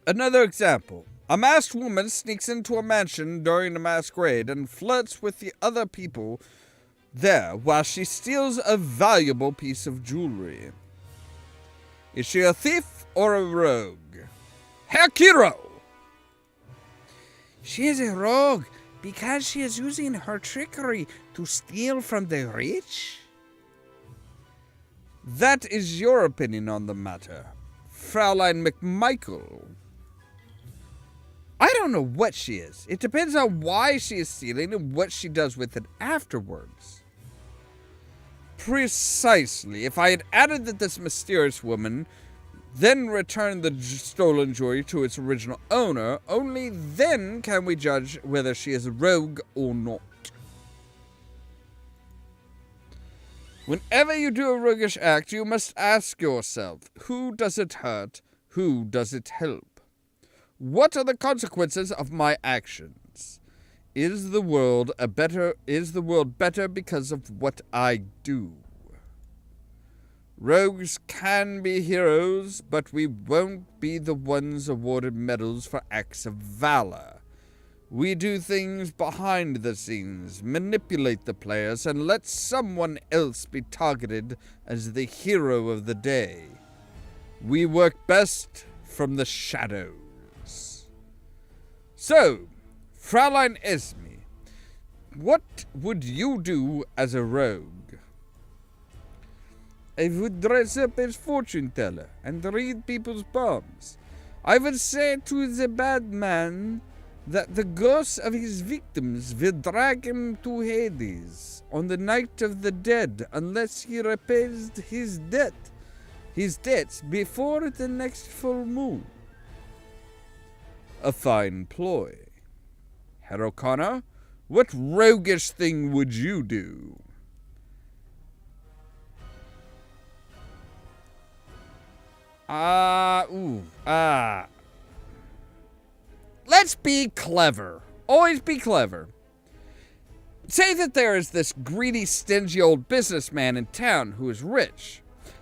Another example. A masked woman sneaks into a mansion during a masquerade and flirts with the other people there while she steals a valuable piece of jewelry. Is she a thief or a rogue? Herr Kiro! She is a rogue because she is using her trickery to steal from the rich? That is your opinion on the matter, Fraulein McMichael. I don't know what she is. It depends on why she is stealing and what she does with it afterwards. Precisely. If I had added that this mysterious woman then returned the stolen jewelry to its original owner, only then can we judge whether she is a rogue or not. Whenever you do a roguish act, you must ask yourself, who does it hurt? Who does it help? What are the consequences of my actions? Is the world better because of what I do? Rogues can be heroes, but we won't be the ones awarded medals for acts of valor. We do things behind the scenes, manipulate the players, and let someone else be targeted as the hero of the day. We work best from the shadows. So, Fraulein Esme, what would you do as a rogue? I would dress up as fortune teller and read people's palms. I would say to the bad man that the ghosts of his victims will drag him to Hades on the night of the dead unless he repays his debts before the next full moon. A fine ploy. Herr O'Connor, what roguish thing would you do? Let's be clever. Always be clever. Say that there is this greedy, stingy old businessman in town who is rich.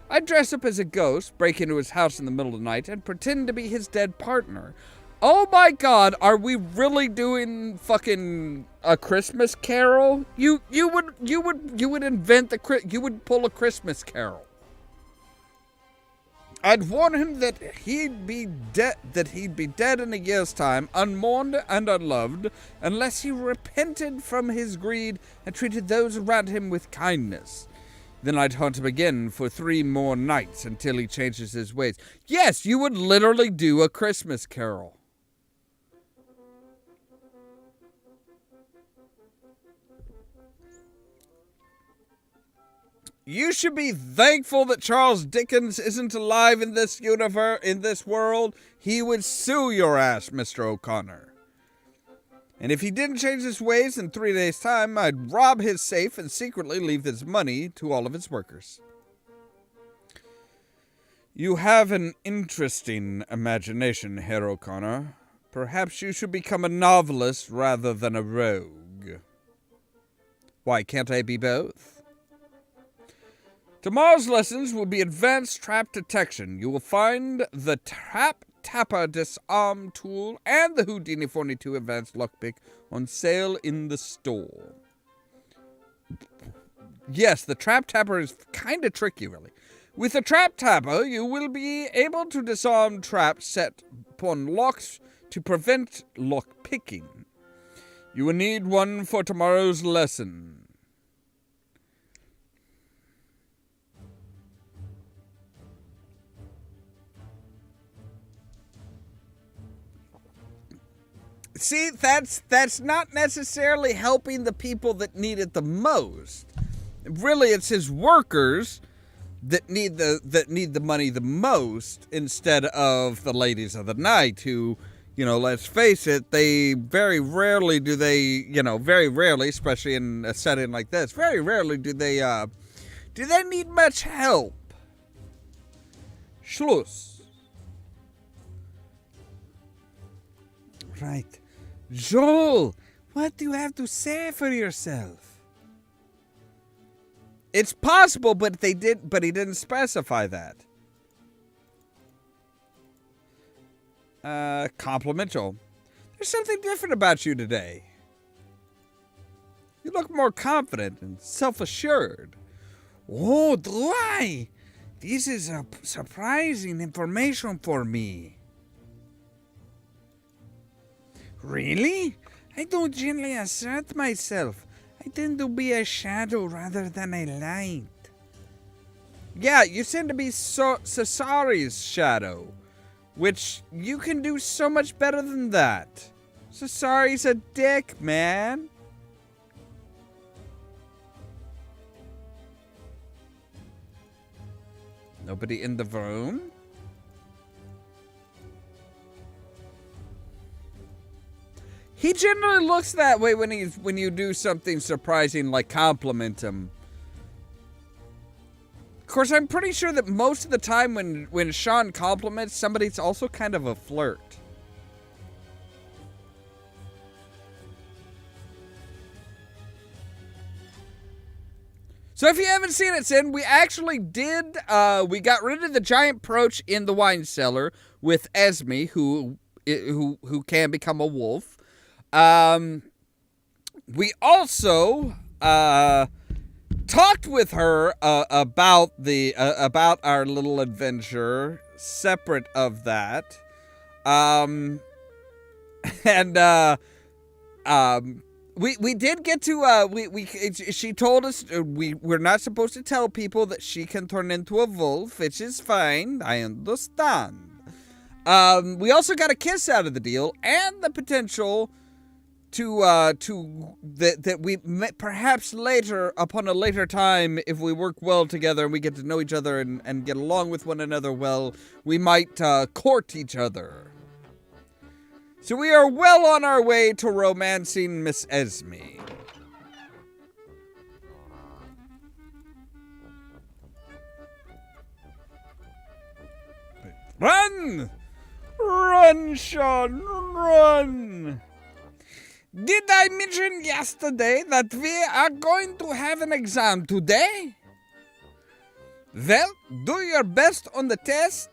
I'd dress up as a ghost, break into his house in the middle of the night, and pretend to be his dead partner. Oh my God, are we really doing fucking a Christmas Carol? You would pull a Christmas Carol. I'd warn him that he'd be dead in a year's time, unmourned and unloved, unless he repented from his greed and treated those around him with kindness. Then I'd haunt him again for 3 more nights until he changes his ways. Yes, you would literally do a Christmas Carol. You should be thankful that Charles Dickens isn't alive in this universe, in this world. He would sue your ass, Mr. O'Connor. And if he didn't change his ways in 3 days' time, I'd rob his safe and secretly leave his money to all of his workers. You have an interesting imagination, Herr O'Connor. Perhaps you should become a novelist rather than a rogue. Why can't I be both? Tomorrow's lessons will be advanced trap detection. You will find the Trap Tapper disarm tool and the Houdini 42 advanced lockpick on sale in the store. Yes, the Trap Tapper is kind of tricky, really. With the Trap Tapper, you will be able to disarm traps set upon locks to prevent lock picking. You will need one for tomorrow's lesson. See, that's not necessarily helping the people that need it the most. Really, it's his workers that need the money the most, instead of the ladies of the night who, let's face it, they very rarely, especially in a setting like this, very rarely do they need much help. Schluss. Right. Joel, what do you have to say for yourself? It's possible, but he didn't specify that. Compliment, Joel. There's something different about you today. You look more confident and self-assured. Oh, do I? This is a surprising information for me. Really? I don't generally assert myself. I tend to be a shadow rather than a light. Yeah, you seem to be Cesari's shadow, which you can do so much better than that. Cesari's a dick, man. Nobody in the room? He generally looks that way when you do something surprising like compliment him. Of course, I'm pretty sure that most of the time when Sean compliments somebody, it's also kind of a flirt. So if you haven't seen it, Sin, we actually did, we got rid of the giant Proach in the wine cellar with Esme, who can become a wolf. We also, talked with her, about about our little adventure, separate of that. We did get to, she told us we're not supposed to tell people that she can turn into a wolf, which is fine. I understand. We also got a kiss out of the deal and the potential that we perhaps later, upon a later time, if we work well together and we get to know each other and get along with one another well, we might court each other. So we are well on our way to romancing Miss Esme. Run! Run, Sean, run! Did I mention yesterday that we are going to have an exam today? Well, do your best on the test.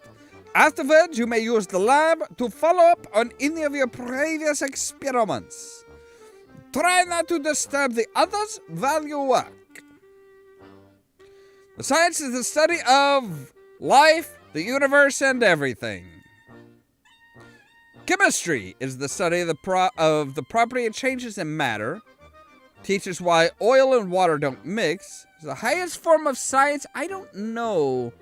Afterwards, you may use the lab to follow up on any of your previous experiments. Try not to disturb the others while you work. The science is the study of life, the universe, and everything. Chemistry is the study of the property of changes in matter. Teaches why oil and water don't mix. It's the highest form of science. I don't know.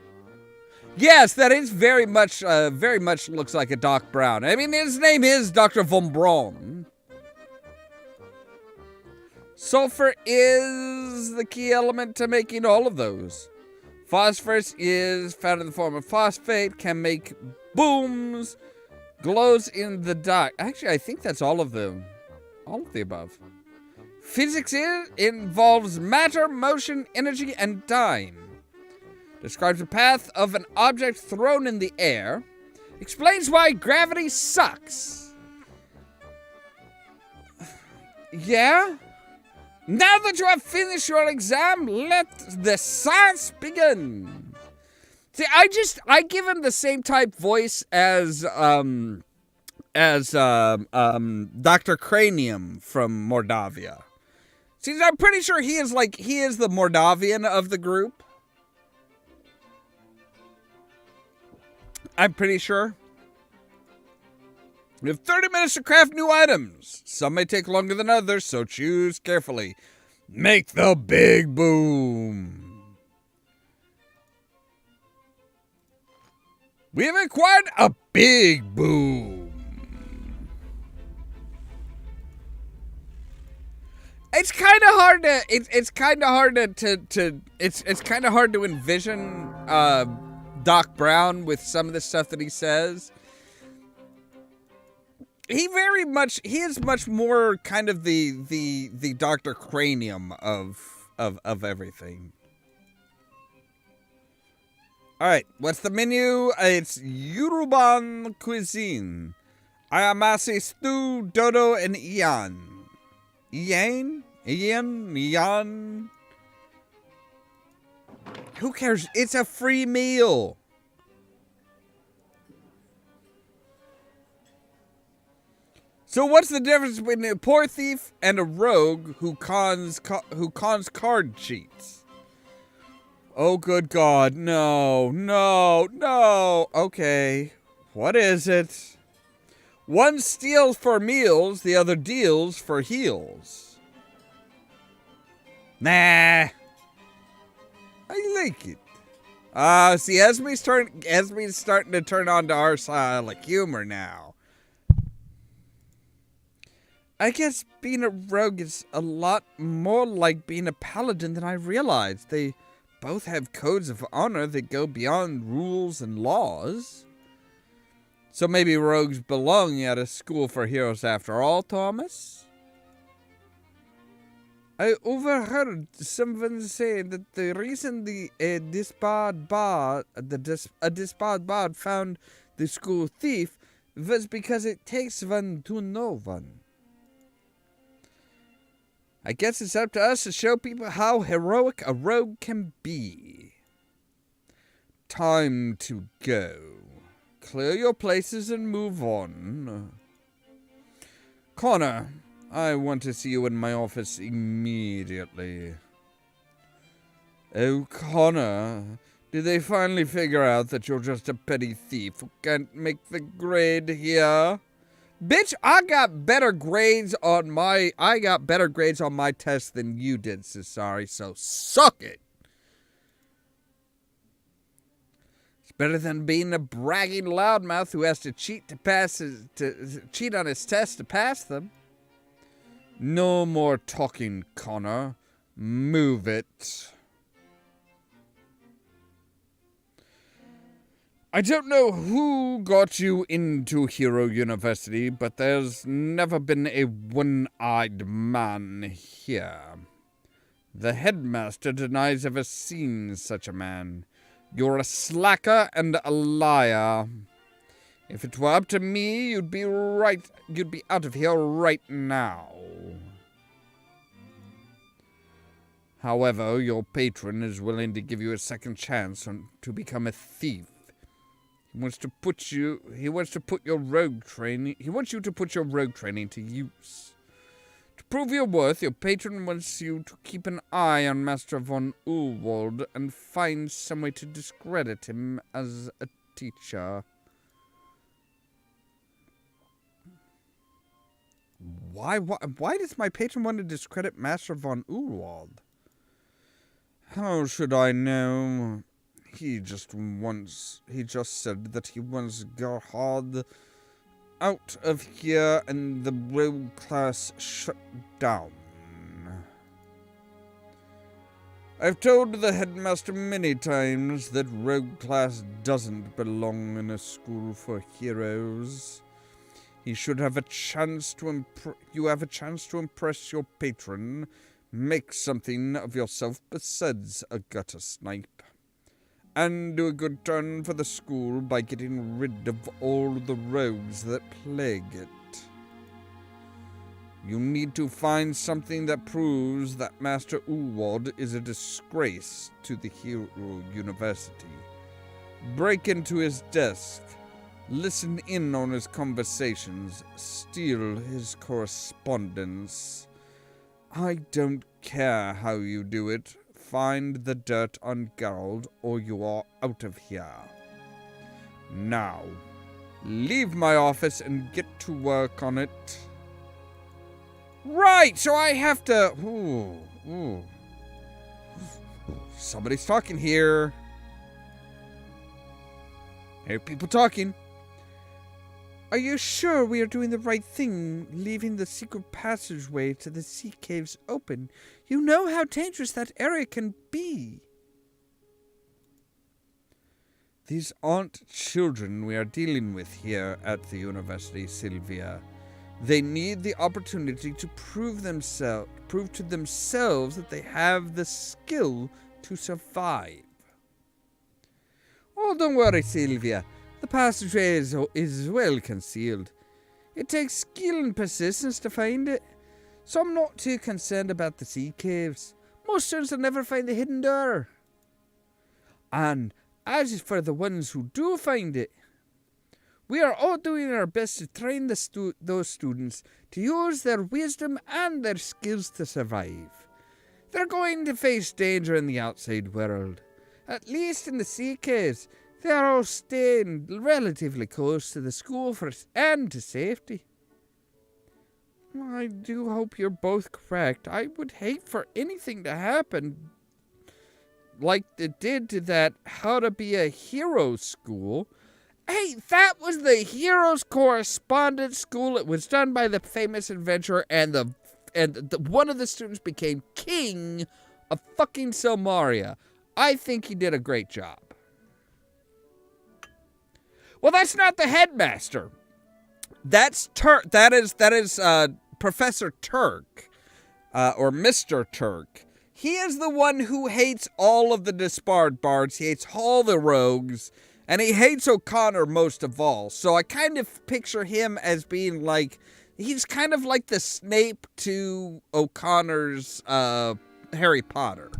Yes, that is very much looks like a Doc Brown. I mean, his name is Dr. Von Braun. Sulfur is the key element to making all of those. Phosphorus is found in the form of phosphate, can make booms, glows in the dark. Actually, I think that's all of them. All of the above. Physics involves matter, motion, energy, and time. Describes the path of an object thrown in the air. Explains why gravity sucks. Yeah? Now that you have finished your exam, let the science begin. See, I give him the same type voice as Dr. Cranium from Mordavia. See, I'm pretty sure he is the Mordavian of the group. I'm pretty sure. We have 30 minutes to craft new items. Some may take longer than others, so choose carefully. Make the big boom. We have acquired a big boom. It's kind of hard to it's kind of hard to envision Doc Brown with some of the stuff that he says. He is much more kind of the Dr. Cranium of everything. All right, what's the menu? It's Yoruban cuisine. Ayamase stew, dodo, and iyan. Iyan. Who cares? It's a free meal. So what's the difference between a poor thief and a rogue who cons card cheats? Oh, good God. No, no, no. Okay. What is it? One steals for meals, the other deals for heals. Nah. I like it. See, Esme's starting to turn on to our style of humor now. I guess being a rogue is a lot more like being a paladin than I realized. They both have codes of honor that go beyond rules and laws. So maybe rogues belong at a school for heroes after all, Thomas? I overheard someone say that the reason a disbarred bard found the school thief was because it takes one to know one. I guess it's up to us to show people how heroic a rogue can be. Time to go. Clear your places and move on. Connor, I want to see you in my office immediately. Oh, Connor, did they finally figure out that you're just a petty thief who can't make the grade here? Bitch, I got better grades on my test than you did, Cesari, so suck it. It's better than being a bragging loudmouth who has to cheat on his tests to pass them. No more talking, Connor. Move it. I don't know who got you into Hero University, but there's never been a one-eyed man here. The headmaster denies ever seeing such a man. You're a slacker and a liar. If it were up to me, you'd be out of here right now. However, your patron is willing to give you a second chance to become a thief. He wants you to put your rogue training to use. To prove your worth, your patron wants you to keep an eye on Master von Ulwald and find some way to discredit him as a teacher. Why does my patron want to discredit Master von Ulwald? How should I know? He just said that he wants Gerhard out of here and the rogue class shut down. I've told the headmaster many times that rogue class doesn't belong in a school for heroes. He should have a chance to impress your patron. Make something of yourself besides a gutter snipe. And do a good turn for the school by getting rid of all the rogues that plague it. You need to find something that proves that Master Ulwald is a disgrace to the Hero University. Break into his desk, listen in on his conversations, steal his correspondence. I don't care how you do it. Find the dirt on Geralt, or you are out of here. Now, leave my office and get to work on it. Right, so I have to... Ooh. Somebody's talking here. I hear people talking. Are you sure we are doing the right thing, leaving the secret passageway to the sea caves open? You know how dangerous that area can be. These aren't children we are dealing with here at the university, Sylvia. They need the opportunity to prove to themselves that they have the skill to survive. Oh, don't worry, Sylvia. The passageway is well concealed. It takes skill and persistence to find it, so I'm not too concerned about the sea caves. Most students will never find the hidden door. And as for the ones who do find it, We are all doing our best to train those students to use their wisdom and their skills to survive. They're going to face danger in the outside world. At least in the sea caves, they're all staying relatively close to the school and to safety. I do hope you're both correct. I would hate for anything to happen like it did to that How to Be a Hero school. Hey, that was the Heroes Correspondence School. It was done by the famous adventurer, and one of the students became king of fucking Silmaria. I think he did a great job. Well, that's not the headmaster. That's Turk. That is Professor Turk, or Mr. Turk. He is the one who hates all of the disbarred bards. He hates all the rogues. And he hates O'Connor most of all. So I kind of picture him as being like, he's kind of like the Snape to O'Connor's Harry Potter.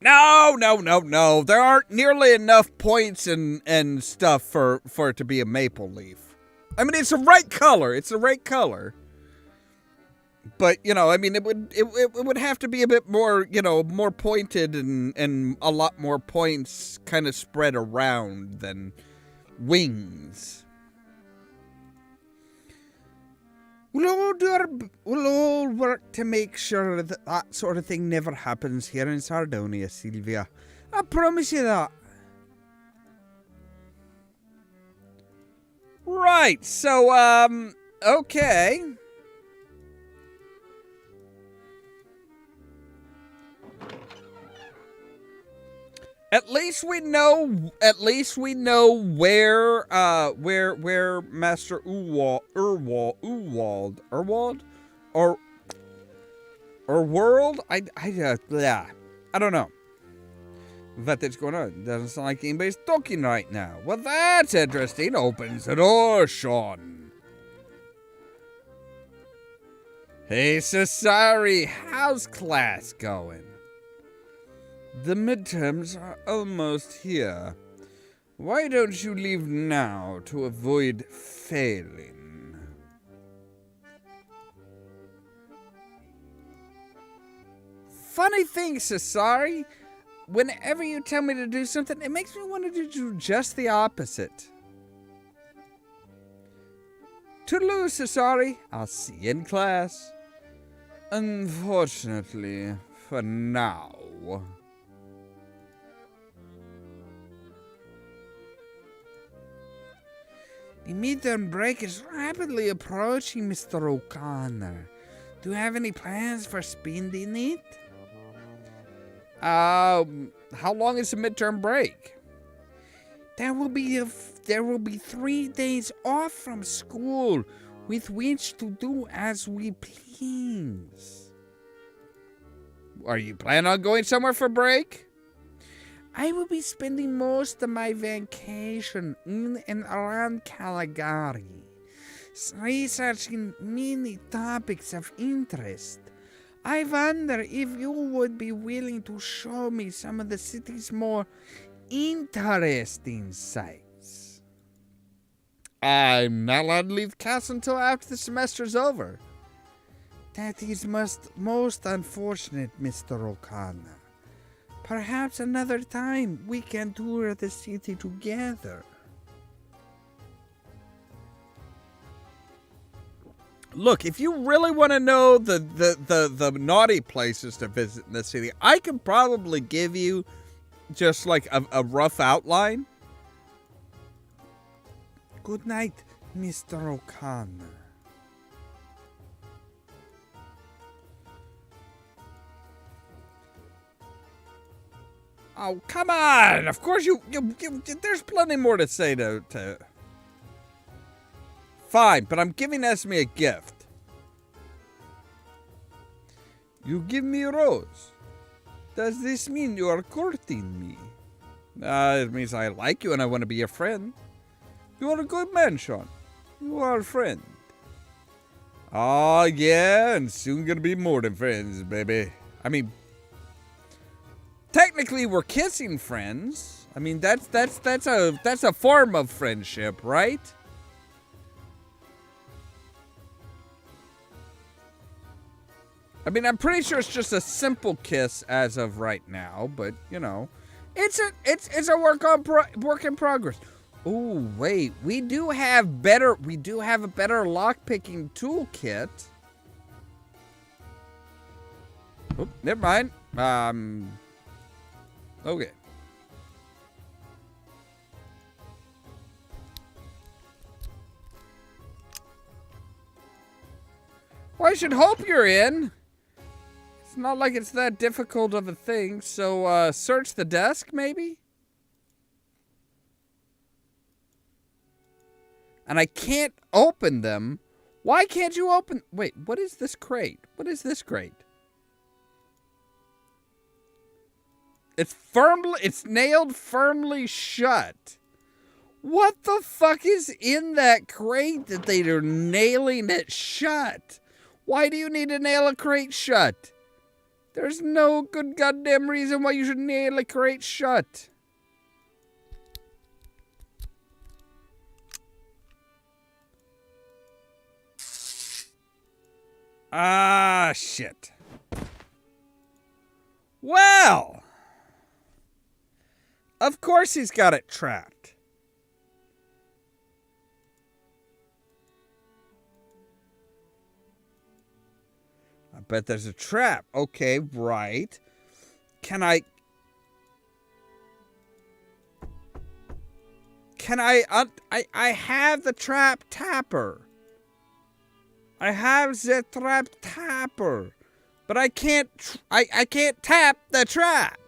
No. There aren't nearly enough points and stuff for it to be a maple leaf. I mean, it's the right color. It's the right color. But, I mean, it would have to be a bit more, more pointed and a lot more points kind of spread around than wings. We'll all work to make sure that sort of thing never happens here in Sardonia, Sylvia. I promise you that. Right, so, okay. At least we know where Master Urwald or World? I don't know that's going on. Doesn't sound like anybody's talking right now. Well, that's interesting. Opens the door, Sean. Hey, Cesari, how's class going? The midterms are almost here. Why don't you leave now to avoid failing? Funny thing, Cesari. Whenever you tell me to do something, it makes me want to do just the opposite. Toodaloo, Cesari. I'll see you in class. Unfortunately, for now. The midterm break is rapidly approaching, Mr. O'Connor. Do you have any plans for spending it? How long is the midterm break? There will be 3 days off from school, with which to do as we please. Are you planning on going somewhere for break? I will be spending most of my vacation in and around Caligari, researching many topics of interest. I wonder if you would be willing to show me some of the city's more interesting sights. I'm not allowed to leave the castle until after the semester's over. That is most unfortunate, Mr. O'Connor. Perhaps another time we can tour the city together. Look, if you really want to know the naughty places to visit in the city, I can probably give you just like a rough outline. Good night, Mr. O'Connor. Oh, come on! Of course you there's plenty more to say to... Fine, but I'm giving Esme a gift. You give me a rose. Does this mean you are courting me? It means I like you and I want to be your friend. You are a good man, Sean. You are a friend. Oh, yeah, and soon gonna be more than friends, baby. I mean, technically we're kissing friends. I mean, that's a form of friendship, right? I mean, I'm pretty sure it's just a simple kiss as of right now, but you know, it's a work in progress. Oh wait, we do have a better lockpicking toolkit. Oh, never mind. Okay. Well, I should hope you're in. It's not like it's that difficult of a thing, so search the desk, maybe? And I can't open them. Why can't you open... Wait, what is this crate? What is this crate? It's nailed firmly shut. What the fuck is in that crate that they are nailing it shut? Why do you need to nail a crate shut? There's no good goddamn reason why you should nail a crate shut. Ah, shit. Well, of course he's got it trapped. I bet there's a trap. Okay, right. Can I have the trap tapper. I have the trap tapper. But I can't tap the trap.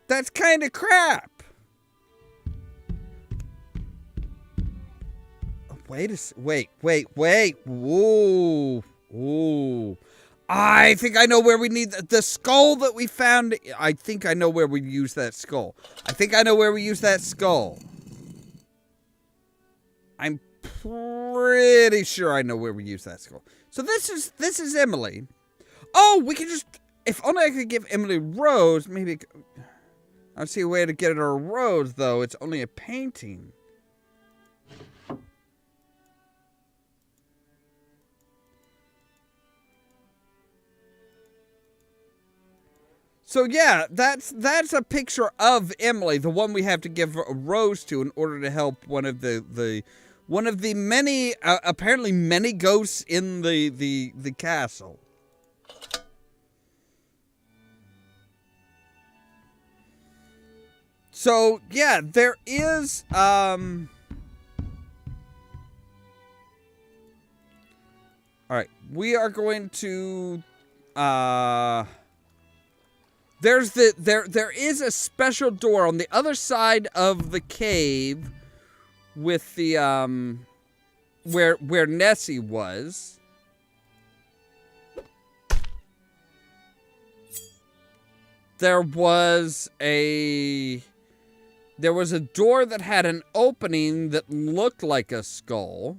That's kind of crap. Wait. Whoa. I think I know where we need the skull that we found. I think I know where we use that skull. I'm pretty sure I know where we use that skull. So this is Emily. Oh, we can just... If only I could give Emily rose, maybe... I don't see a way to get her a rose, though. It's only a painting. So yeah, that's a picture of Emily, the one we have to give a rose to in order to help one of the many apparently many ghosts in the castle. So yeah, there is all right, we are going to there is a special door on the other side of the cave with the where Nessie was. There was a door that had an opening that looked like a skull.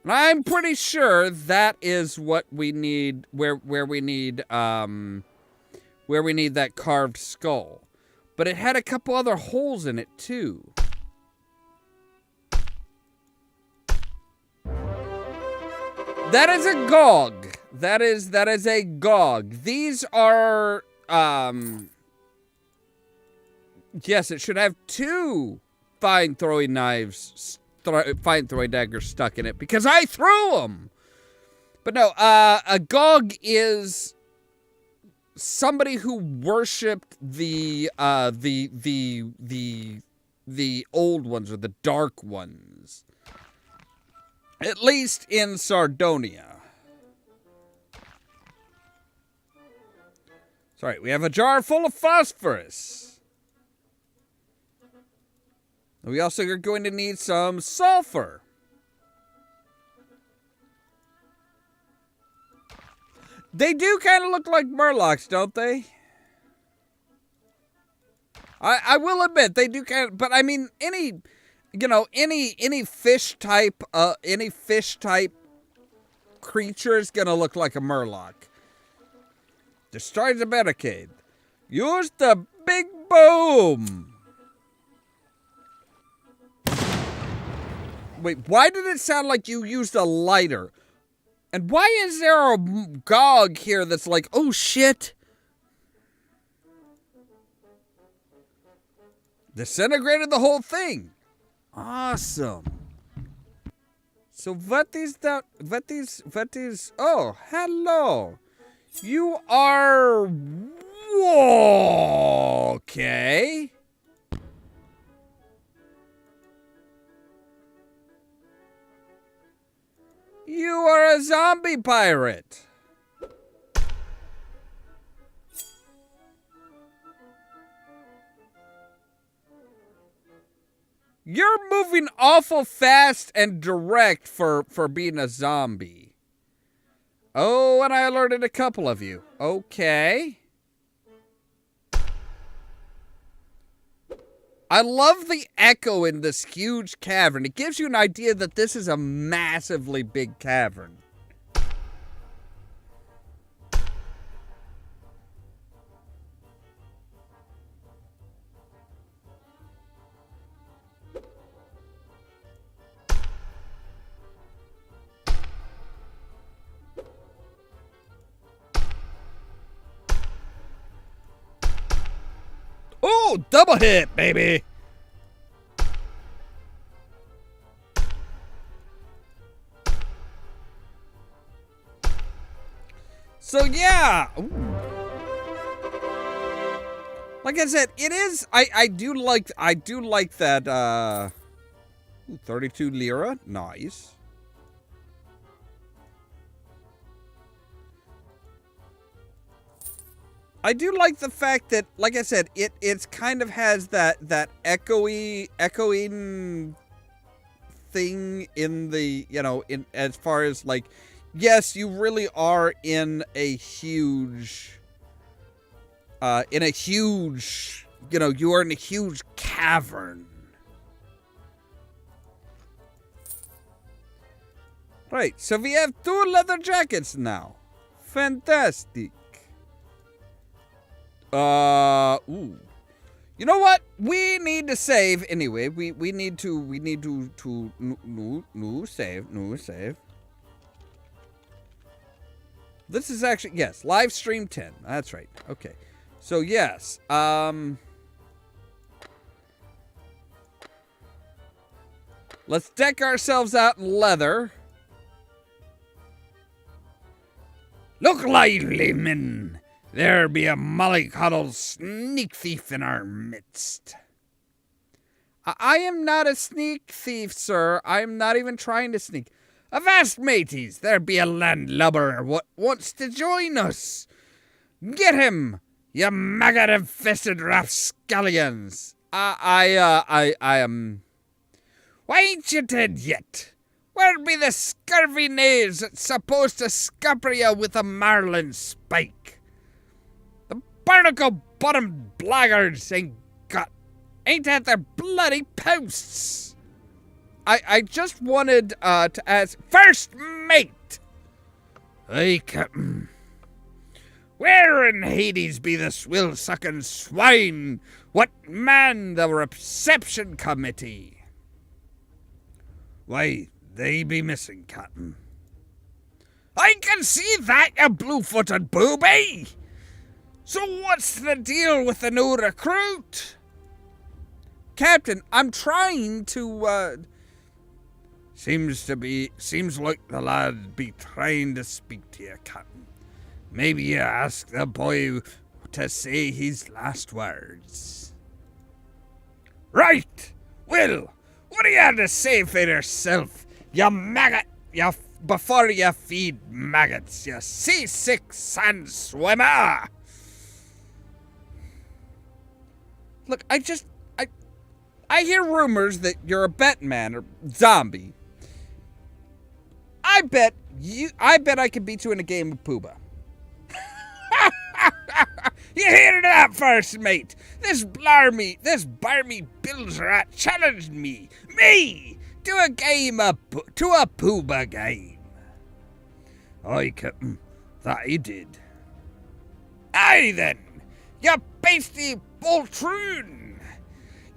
And I'm pretty sure that is what we need, where we need that carved skull. But it had a couple other holes in it too. That is a gog. That is a gog. These are yes, it should have two fine throwing daggers stuck in it because I threw them. But no, a gog is somebody who worshipped the old ones or the dark ones. At least in Sardonia. Sorry, we have a jar full of phosphorus. We also are going to need some sulfur. They do kind of look like murlocs, don't they? I will admit they do kind of, but I mean any fish type creature is gonna look like a murloc. Destroy the barricade. Use the big boom. Wait, why did it sound like you used a lighter? And why is there a gog here that's like, oh shit? Disintegrated the whole thing. Awesome. So what is that? What is, oh, hello. You are, okay. You are a zombie pirate. You're moving awful fast and direct for being a zombie. Oh, and I alerted a couple of you. Okay. I love the echo in this huge cavern. It gives you an idea that this is a massively big cavern. Oh, double hit, baby. So yeah. Ooh. Like I said, it is I do like that 32 lira. Nice. I do like the fact that, like I said, it's kind of has that echoing thing in the, you know, in as far as like, yes, you really are in a huge, you know, you are in a huge cavern. Right, so we have 2 leather jackets now. Fantastic. Ooh. You know what? We need to save anyway. We need to save. This is actually, yes, live stream 10. That's right. Okay. So yes, let's deck ourselves out in leather. Look lively, men. There be a mollycoddled sneak thief in our midst. I am not a sneak thief, sir. I am not even trying to sneak. Avast, mateys, there be a landlubber what wants to join us. Get him, you maggot-infested rapscallions. I am... Why ain't you dead yet? Where be the scurvy knaves that's supposed to scupper you with a marlin spike? Barnacle-bottomed blackguards ain't at their bloody posts. I just wanted to ask, first mate. Hey, Captain. Where in Hades be the swill-sucking swine what man the reception committee? Why, they be missing, Captain. I can see that, you blue-footed booby. So what's the deal with the new recruit? Captain, I'm trying to, Seems like the lad be trying to speak to you, Captain. Maybe you ask the boy to say his last words. Right! Will, what do you have to say for yourself, you maggot, before you feed maggots, you seasick sand swimmer? Look, I hear rumors that you're a Batman or zombie. I bet I could beat you in a game of Pooba. You hear that first, mate? This barmy bills rat challenged me to a Pooba game. Aye, Captain, that he did. Aye then, you pasty poltroon!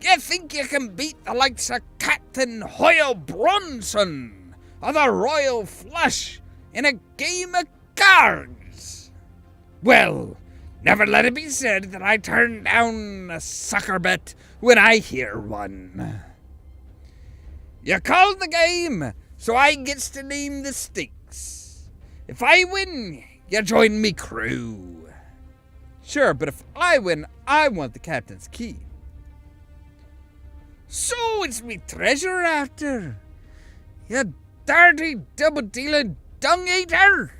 You think you can beat the likes of Captain Hoyle Bronson of the Royal Flush in a game of cards? Well, never let it be said that I turn down a sucker bet when I hear one. You called the game, so I gets to name the stakes. If I win, you join me crew. Sure, but if I win, I want the captain's key. So it's me treasure after. You dirty double-dealing dung-eater.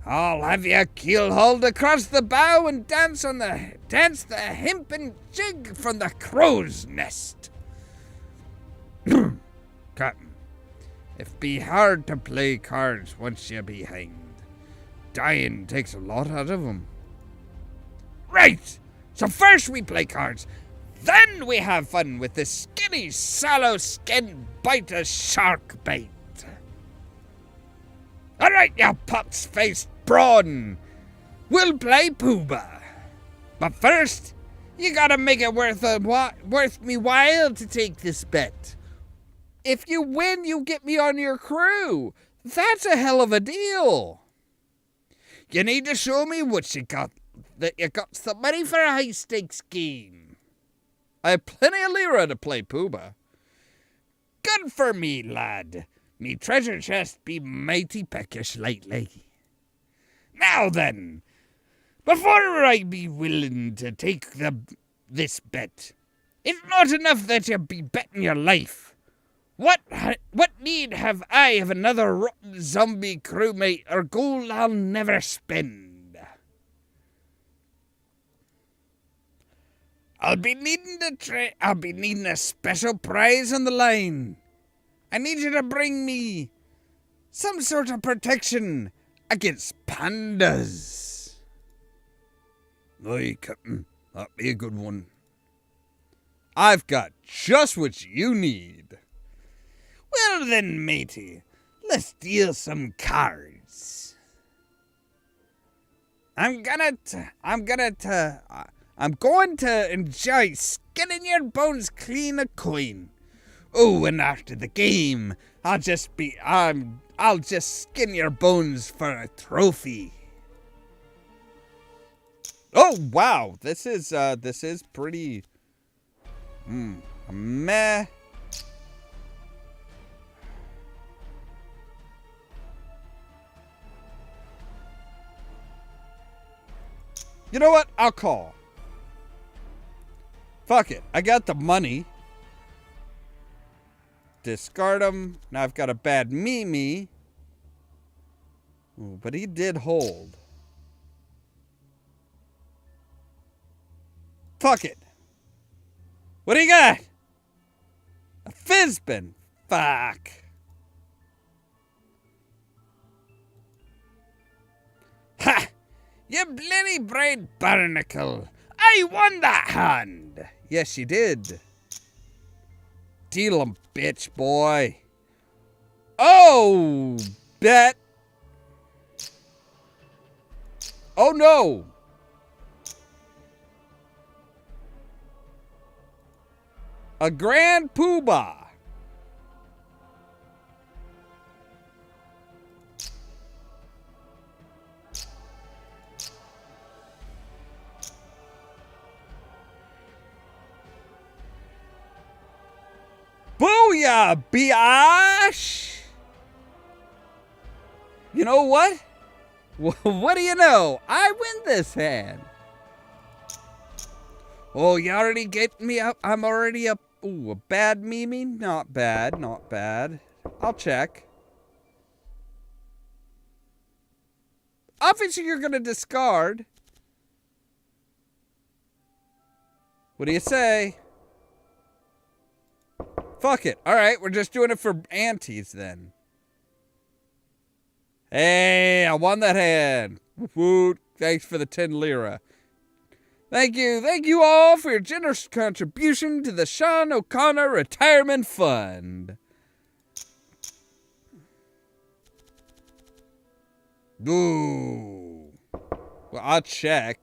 I'll have you keel-hauled across the bow and dance the hempen jig from the crow's nest. Captain, it be hard to play cards once you be hanged. Dying takes a lot out of 'em. Right, so first we play cards, then we have fun with the skinny, sallow skin biter shark bait. All right, you pox-faced prawn, we'll play Pooba. But first, you gotta make it worth me while to take this bet. If you win, you get me on your crew. That's a hell of a deal. You need to show me what you got, that you got some money for a high-stakes game. I have plenty of lira to play Pooba. Good for me, lad. Me treasure chest be mighty peckish lately. Now then, before I be willing to take this bet, it's not enough that you be betting your life. What need have I of another rotten zombie crewmate or gold I'll never spend? I'll be needing a special prize on the line. I need you to bring me some sort of protection against pandas. Aye, Captain, that'd be a good one. I've got just what you need. Well then, matey, let's deal some cards. I'm going to enjoy skinning your bones clean of coin. Oh, and after the game, I'll just skin your bones for a trophy. Oh wow, this is pretty meh. You know what? I'll call. Fuck it. I got the money. Discard him. Now I've got a bad Mimi. Ooh, but he did hold. Fuck it. What do you got? A Fizbin. Fuck. Ha! You blinny braid barnacle. I won that hand. Yes, you did. Deal 'em, bitch boy. Oh, bet. Oh no. A grand poobah. Booyah, biatch! You know what? What do you know? I win this hand. Oh, you already get me up? I'm already up. Ooh, a bad Mimi? Not bad, not bad. I'll check. Obviously, you're going to discard. What do you say? Fuck it. All right, we're just doing it for antes then. Hey, I won that hand. Woo, thanks for the 10 lira. Thank you all for your generous contribution to the Sean O'Connor Retirement Fund. Ooh. Well, I'll check.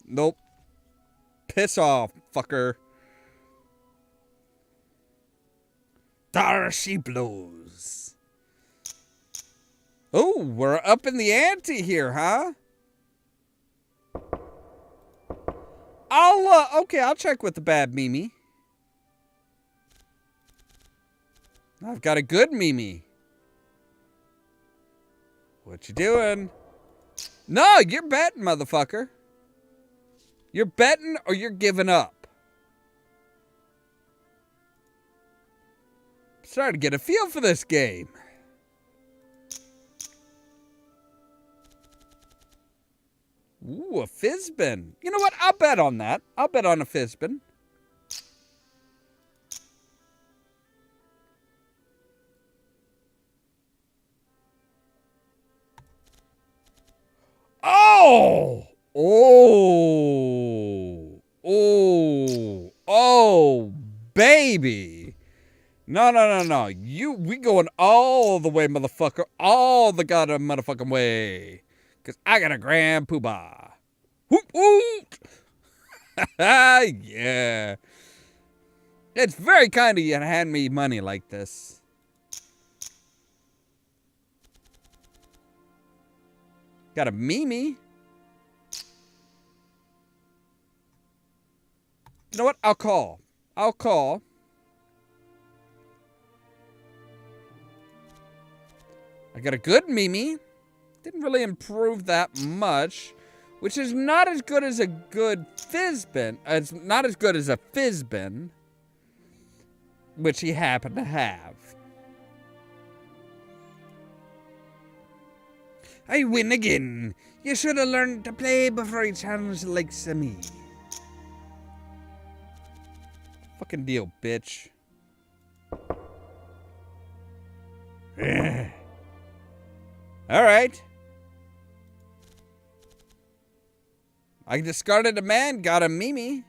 Nope. Piss off, fucker. There she blows. Oh, we're up in the ante here, huh? I'll check with the bad Mimi. I've got a good Mimi. What you doing? No, you're betting, motherfucker. You're betting or you're giving up. I'm starting to get a feel for this game. Ooh, a Fizbin. You know what? I'll bet on that. I'll bet on a Fizbin. Oh! Oh! Oh, baby. No. We going all the way, motherfucker. All the goddamn motherfucking way. Because I got a grand poobah. Whoop, whoop. Yeah. It's very kind of you to hand me money like this. Got a Mimi. You know what? I'll call. I got a good Mimi. Didn't really improve that much, which is not as good as a good Fizbin. It's not as good as a Fizbin, which he happened to have. I win again. You should have learned to play before you challenged the likes of me. Fucking deal, bitch. All right. I discarded a man, got a Mimi.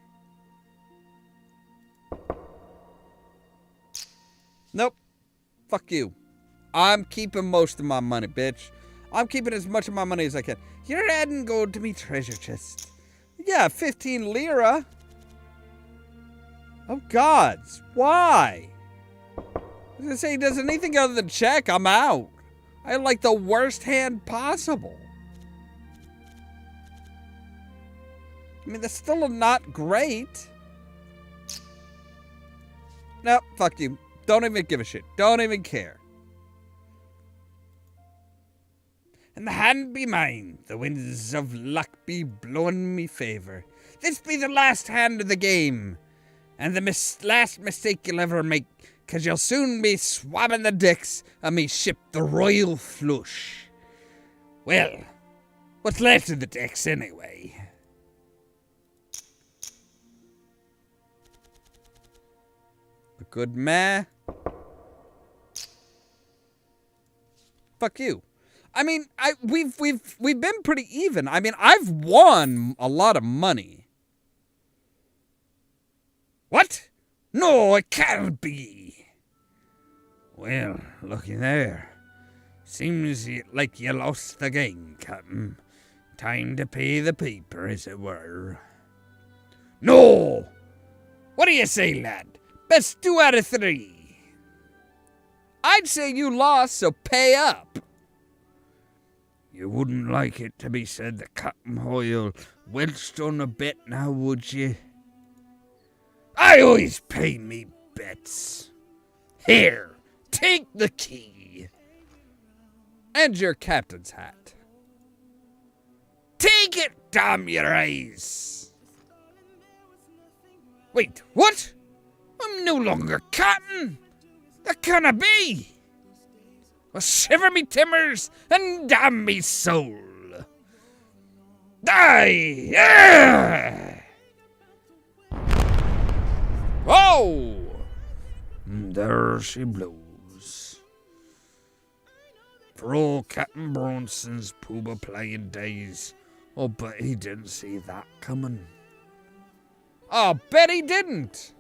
Nope. Fuck you. I'm keeping most of my money, bitch. I'm keeping as much of my money as I can. You're adding gold to me treasure chest. Yeah, 15 lira. Oh, gods. Why? I was gonna say, does anything other than check, I'm out. I had like the worst hand possible. I mean, that's still not great. Nope, fuck you. Don't even give a shit. Don't even care. And the hand be mine, the winds of luck be blowing me favor. This be the last hand of the game, and the last mistake you'll ever make, 'cause you'll soon be swabbing the decks of me ship, the Royal Flush. Well, what's left of the decks anyway? A good meh. Fuck you. I mean, we've been pretty even. I mean, I've won a lot of money. What? No, it can't be. Well, looky there. Seems like you lost the game, Captain. Time to pay the piper, as it were. No! What do you say, lad? Best 2 out of 3. I'd say you lost, so pay up. You wouldn't like it to be said that Captain Hoyle welched on a bet now, would you? I always pay me bets. Here, take the key. And your captain's hat. Take it, damn your eyes. Wait, what? I'm no longer captain. That can't be. Well, shiver me timbers and damn me soul. Die! Yeah! Whoa! There she blows. For old Captain Bronson's pooba playing days. Oh, but he didn't see that coming. Oh, bet he didn't.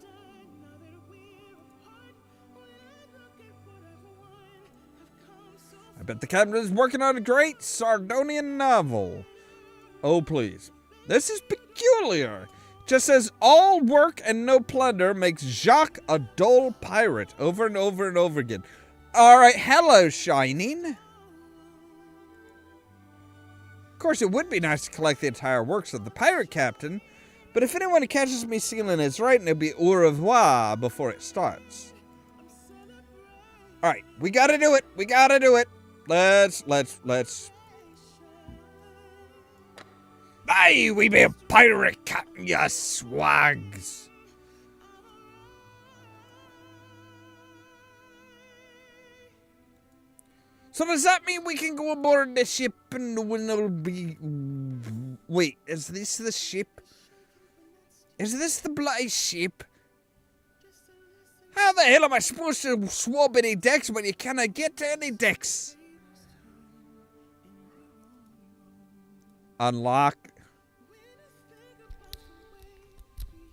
I bet the captain is working on a great Sardonian novel. Oh, please. This is peculiar. Just says all work and no plunder makes Jacques a dull pirate over and over and over again. All right, hello, Shining. Of course, it would be nice to collect the entire works of the pirate captain, but if anyone catches me stealing his writing, it'll be au revoir before it starts. All right, we gotta do it. We gotta do it. Let's. Aye, we be a pirate captain, ya swags. So does that mean we can go aboard the ship and we'll be... Wait, is this the ship? Is this the bloody ship? How the hell am I supposed to swab any decks when you cannot get to any decks? Unlock.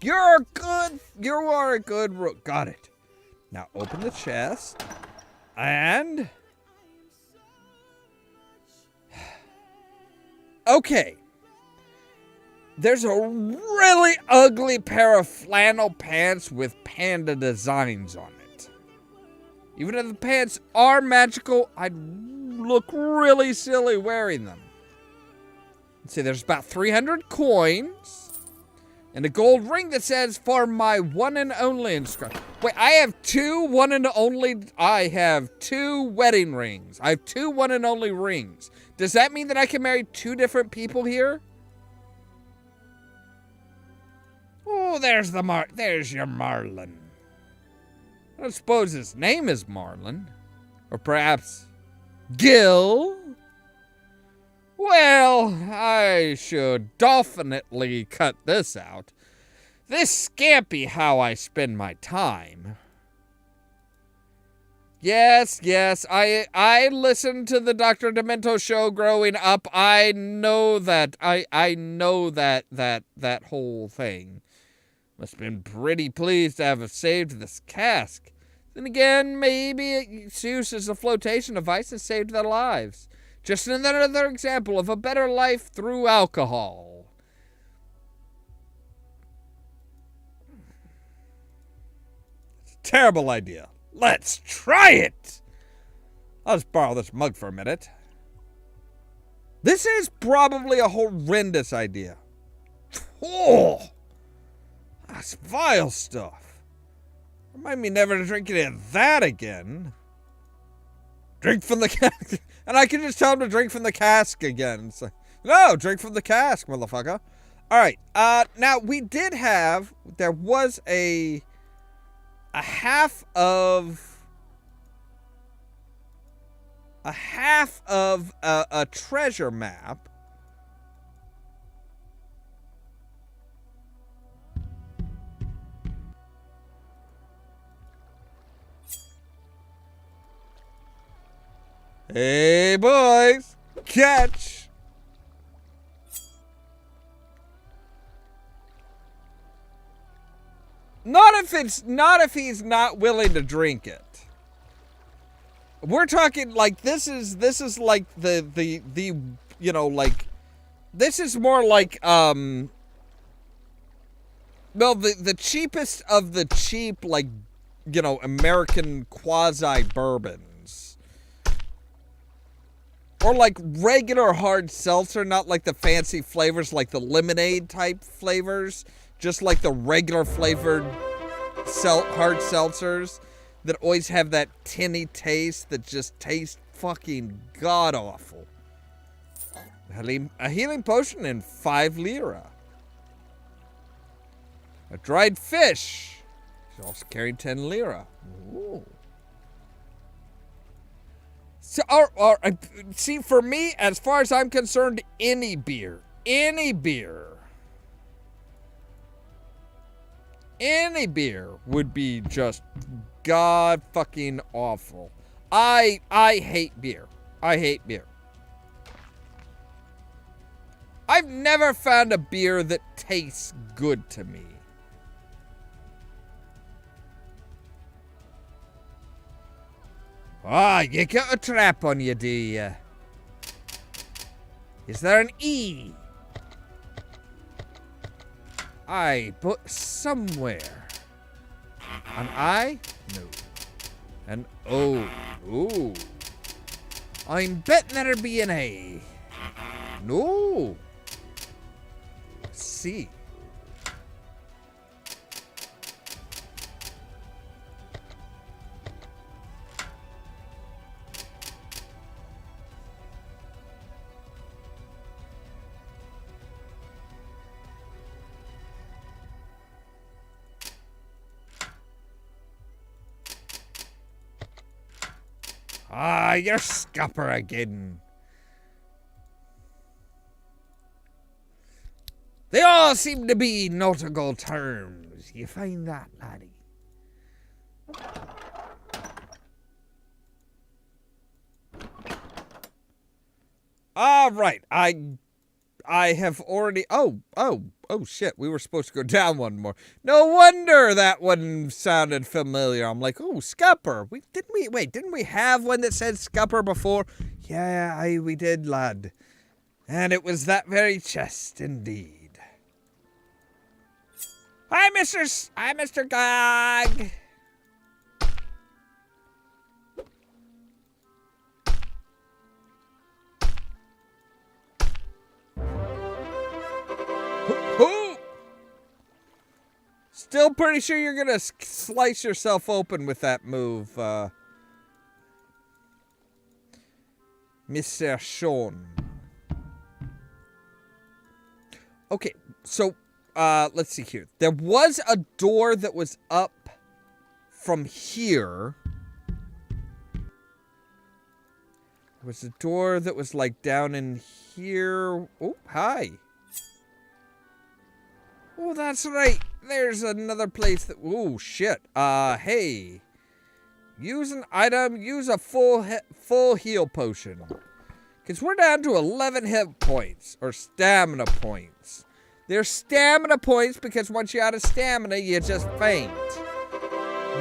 You are a good rook. Got it. Now open the chest. And... Okay. There's a really ugly pair of flannel pants with panda designs on it. Even if the pants are magical, I'd look really silly wearing them. Let's see, there's about 300 coins. And a gold ring that says, for my one and only inscription. Wait, I have two wedding rings. I have two one and only rings. Does that mean that I can marry two different people here? Oh, there's your Marlin. I don't suppose his name is Marlin. Or perhaps Gil? Well, I should definitely cut this out. This can't be how I spend my time. Yes, I listened to the Dr. Demento show growing up. I know that. I know that whole thing. Must have been pretty pleased to have saved this cask. Then again, maybe its use as a flotation device has saved their lives. Just another example of a better life through alcohol. It's a terrible idea. Let's try it! I'll just borrow this mug for a minute. This is probably a horrendous idea. Oh! That's vile stuff. Remind me never to drink any of that again. Drink from the cask. And I can just tell him to drink from the cask again. It's like, no, drink from the cask, motherfucker. All right. Now, there was a half of a treasure map. Hey, boys, catch. Not if he's not willing to drink it. We're talking like this is like the like this is more like well the cheapest of the cheap, like, American quasi bourbons. Or like regular hard seltzer, not like the fancy flavors like the lemonade type flavors, just like the regular flavored hard seltzers that always have that tinny taste that just tastes fucking god awful. A healing potion and 5 lira. A dried fish. She also carried 10 lira. Ooh. So, see, for me, as far as I'm concerned, any beer would be just god fucking awful. I hate beer. I've never found a beer that tastes good to me. Ah, you got a trap on you, do you? Is there an E? I, but somewhere. An I? No. An O. Ooh. I'm betting there'll be an A. No. C. Ah, you're scupper again. They all seem to be nautical terms. You find that, laddie? All right, I have already. Oh shit! We were supposed to go down one more. No wonder that one sounded familiar. I'm like, oh, scupper. Didn't we have one that said scupper before? Yeah, we did, lad. And it was that very chest, indeed. Hi, Mr. Gog. Still pretty sure you're gonna slice yourself open with that move, Mr. Sean. Okay, so, let's see here. There was a door that was up from here. There was a door that was, like, down in here. Oh, hi. Oh, that's right. There's another place that... Oh, shit. Hey. Use an item. Use a full heal potion. Because we're down to 11 hit points. Or stamina points. They're stamina points because once you're out of stamina, you just faint.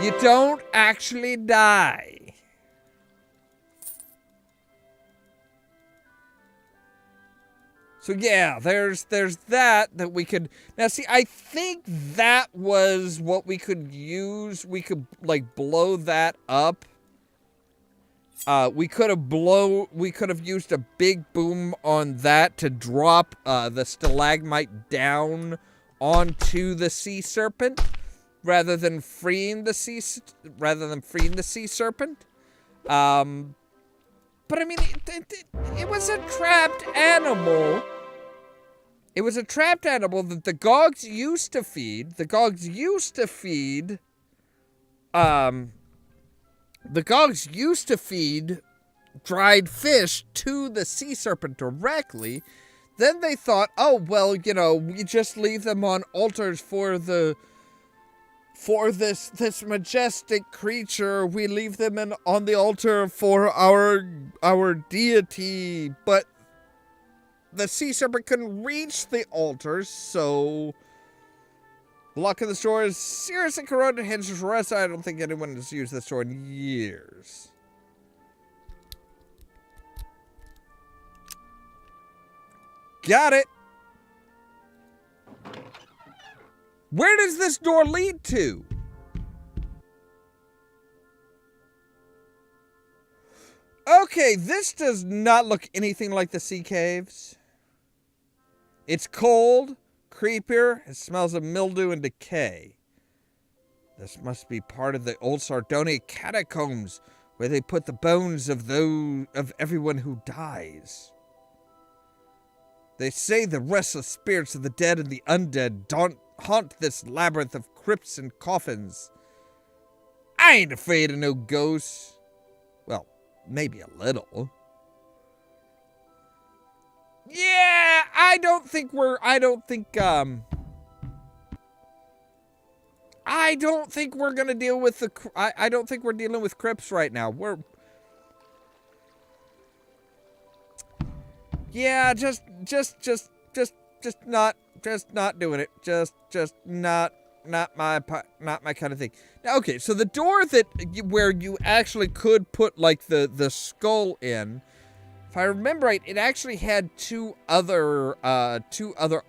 You don't actually die. So yeah, there's that we could... Now see, I think that was what we could use. We could, like, blow that up. We could have used a big boom on that to drop the stalagmite down onto the sea serpent rather than freeing the sea serpent. But I mean, it was a trapped animal. It was a trapped animal that the gogs used to feed. The gogs used to feed dried fish to the sea serpent directly. Then they thought, oh, well, you know, we just leave them on altars for this majestic creature. We leave them on the altar for our deity, but the sea serpent couldn't reach the altars, so the lock of the store is seriously corroded. Hence, the rest, I don't think anyone has used this store in years. Got it. Where does this door lead to? Okay, this does not look anything like the sea caves. It's cold, creepier, it smells of mildew and decay. This must be part of the old Sardonia catacombs, where they put the bones of everyone who dies. They say the restless spirits of the dead and the undead haunt this labyrinth of crypts and coffins. I ain't afraid of no ghosts. Well, maybe a little. Yeah, I don't think we're gonna deal with I don't think we're dealing with crypts right now. Yeah, just not doing it. Just not not my kind of thing. Now, okay, so the door where you actually could put like the skull in, if I remember right, it actually had two other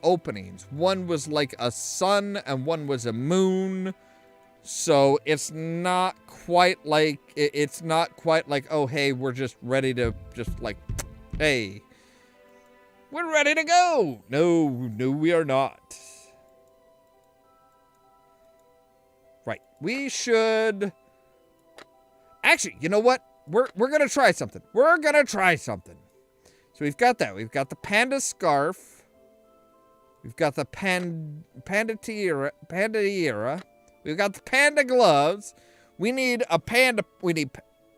openings. One was like a sun and one was a moon. So it's not quite like oh hey, we're just ready to hey, we're ready to go. No, we are not. Right. We should actually, you know what? We're gonna try something. So we've got that. We've got the panda scarf. We've got the panda tiara. We've got the panda gloves. We need a panda.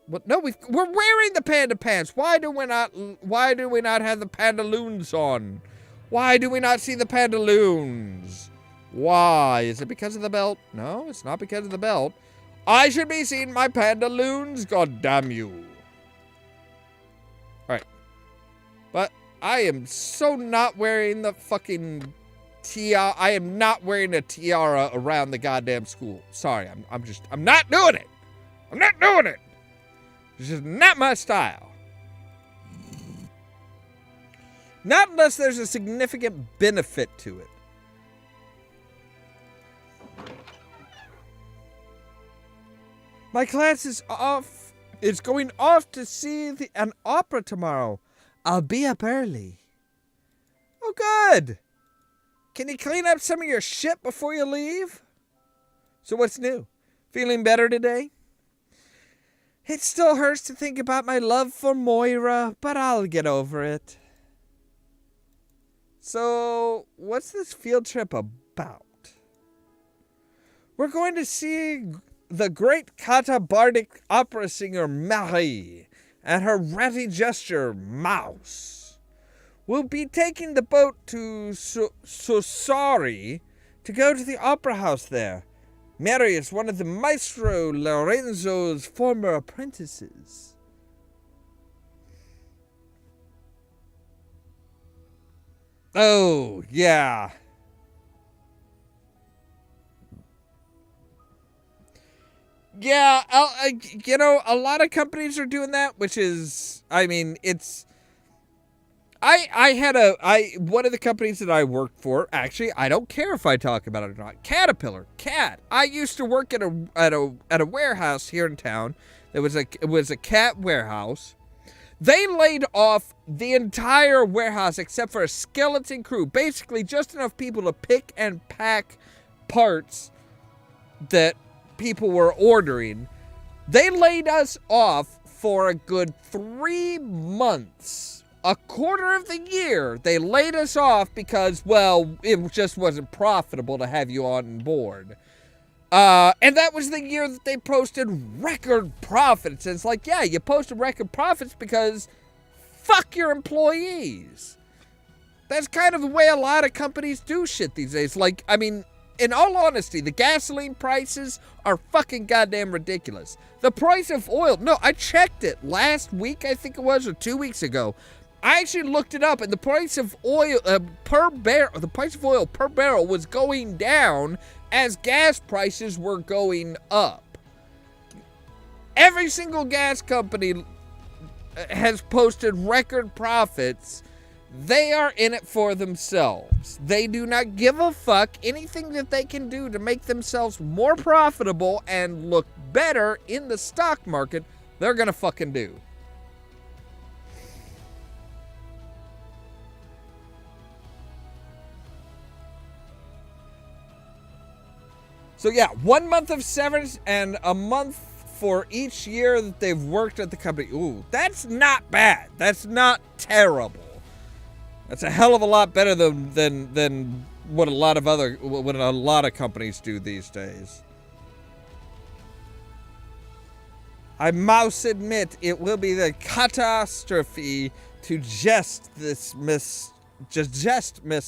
What? No, we're wearing the panda pants. Why do we not have the pantaloons on? Why do we not see the pantaloons? Why? Is it because of the belt? No, it's not because of the belt. I should be seeing my pantaloons. God damn you! All right, but I am so not wearing the fucking tiara. I am not wearing a tiara around the goddamn school. Sorry, I'm not doing it. I'm not doing it. It's just not my style. Not unless there's a significant benefit to it. My class is off. It's going off to see an opera tomorrow. I'll be up early. Oh, good. Can you clean up some of your shit before you leave? So what's new? Feeling better today? It still hurts to think about my love for Moira, but I'll get over it. So, what's this field trip about? We're going to see the great Kata bardic opera singer Marie and her ratty gesture Mouse. We'll be taking the boat to Sosari to go to the opera house there. Mary is one of the Maestro Lorenzo's former apprentices. Oh, yeah. Yeah, a lot of companies are doing that, which is, I mean, it's... one of the companies that I worked for, actually, I don't care if I talk about it or not. Caterpillar, cat. I used to work at a warehouse here in town. It was a cat warehouse. They laid off the entire warehouse except for a skeleton crew. Basically, just enough people to pick and pack parts that people were ordering. They laid us off for a good 3 months. A quarter of the year, they laid us off because, well, it just wasn't profitable to have you on board. And that was the year that they posted record profits. And it's like, yeah, you posted record profits because fuck your employees. That's kind of the way a lot of companies do shit these days. Like, I mean, in all honesty, the gasoline prices are fucking goddamn ridiculous. The price of oil, no, I checked it last week, I think it was, or 2 weeks ago. I actually looked it up, and the price of oil per barrel was going down as gas prices were going up. Every single gas company has posted record profits. They are in it for themselves. They do not give a fuck. Anything that they can do to make themselves more profitable and look better in the stock market, they're gonna fucking do. So yeah, 1 month of severance and a month for each year that they've worked at the company. Ooh, that's not bad. That's not terrible. That's a hell of a lot better than what a lot of companies do these days. I must admit it will be the catastrophe to just miss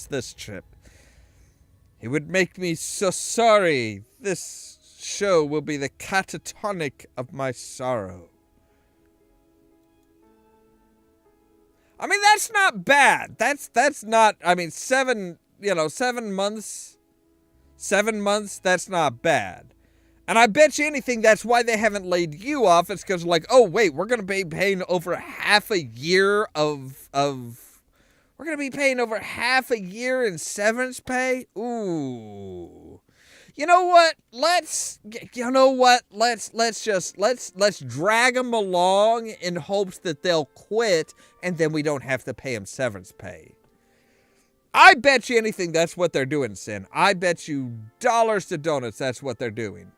this trip. It would make me so sorry. This show will be the catatonic of my sorrow. I mean, that's not bad. That's not, I mean, 7 months. 7 months, that's not bad. And I bet you anything that's why they haven't laid you off. It's because, like, oh, wait, we're going to be paying over half a year we're going to be paying over half a year in severance pay? Ooh. You know what? Let's drag them along in hopes that they'll quit and then we don't have to pay them severance pay. I bet you anything that's what they're doing, Sin. I bet you dollars to donuts that's what they're doing.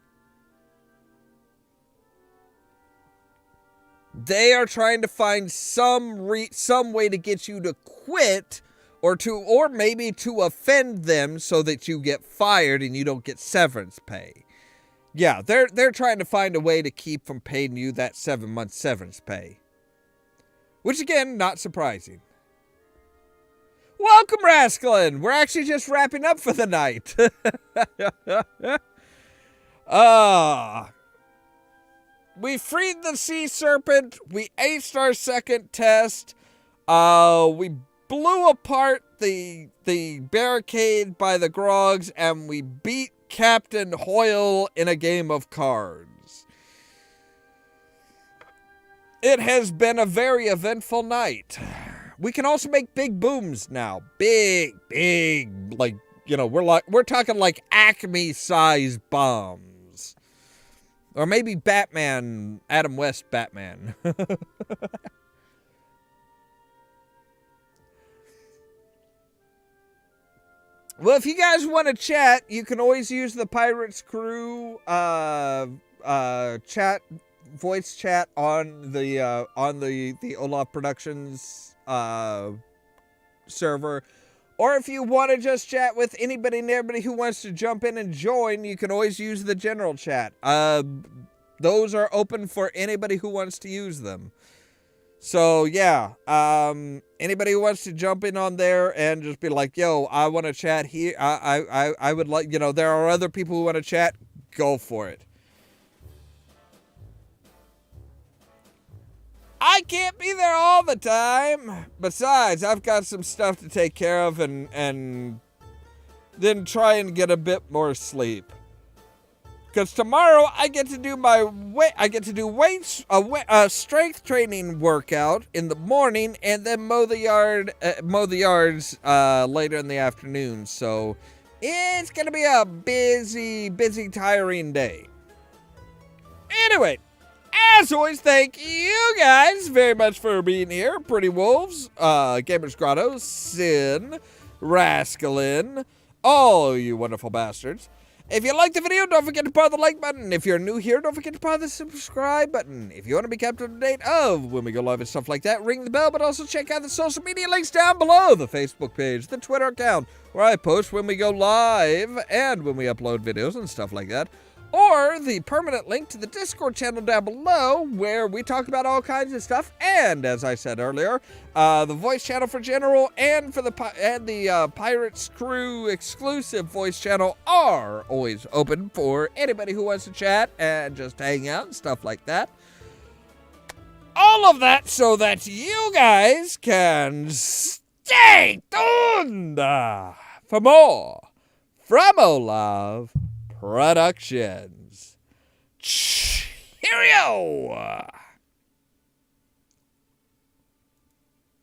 They are trying to find some way to get you to quit or maybe to offend them so that you get fired and you don't get severance pay. Yeah, they're trying to find a way to keep from paying you that 7-month severance pay. Which again, not surprising. Welcome, Rascalin. We're actually just wrapping up for the night. We freed the sea serpent. We aced our second test. We blew apart the barricade by the Grogs, and we beat Captain Hoyle in a game of cards. It has been a very eventful night. We can also make big booms now. Big, like, we're talking like Acme-size bombs. Or maybe Batman, Adam West Batman. Well, if you guys want to chat, you can always use the Pirates Crew chat, voice chat on the Ollamh Productions server. Or if you want to just chat with anybody and everybody who wants to jump in and join, you can always use the general chat. Those are open for anybody who wants to use them. So, yeah. Anybody who wants to jump in on there and just be like, yo, I want to chat here. I would like, there are other people who want to chat. Go for it. I can't be there all the time. Besides, I've got some stuff to take care of and then try and get a bit more sleep. Because tomorrow I get to do strength training workout in the morning and then mow the yards later in the afternoon. So it's gonna be a busy, tiring day. Anyway. As always, thank you guys very much for being here. Pretty Wolves, Gamers Grotto, Sin, Rascalin, all you wonderful bastards. If you liked the video, don't forget to pound the like button. If you're new here, don't forget to pound the subscribe button. If you want to be kept up to date of when we go live and stuff like that, ring the bell, but also check out the social media links down below. The Facebook page, the Twitter account, where I post when we go live and when we upload videos and stuff like that. Or the permanent link to the Discord channel down below where we talk about all kinds of stuff. And as I said earlier, the voice channel for General and for the Pirates Crew exclusive voice channel are always open for anybody who wants to chat and just hang out and stuff like that. All of that so that you guys can stay tuned for more from Ollamh Productions. Cheerio!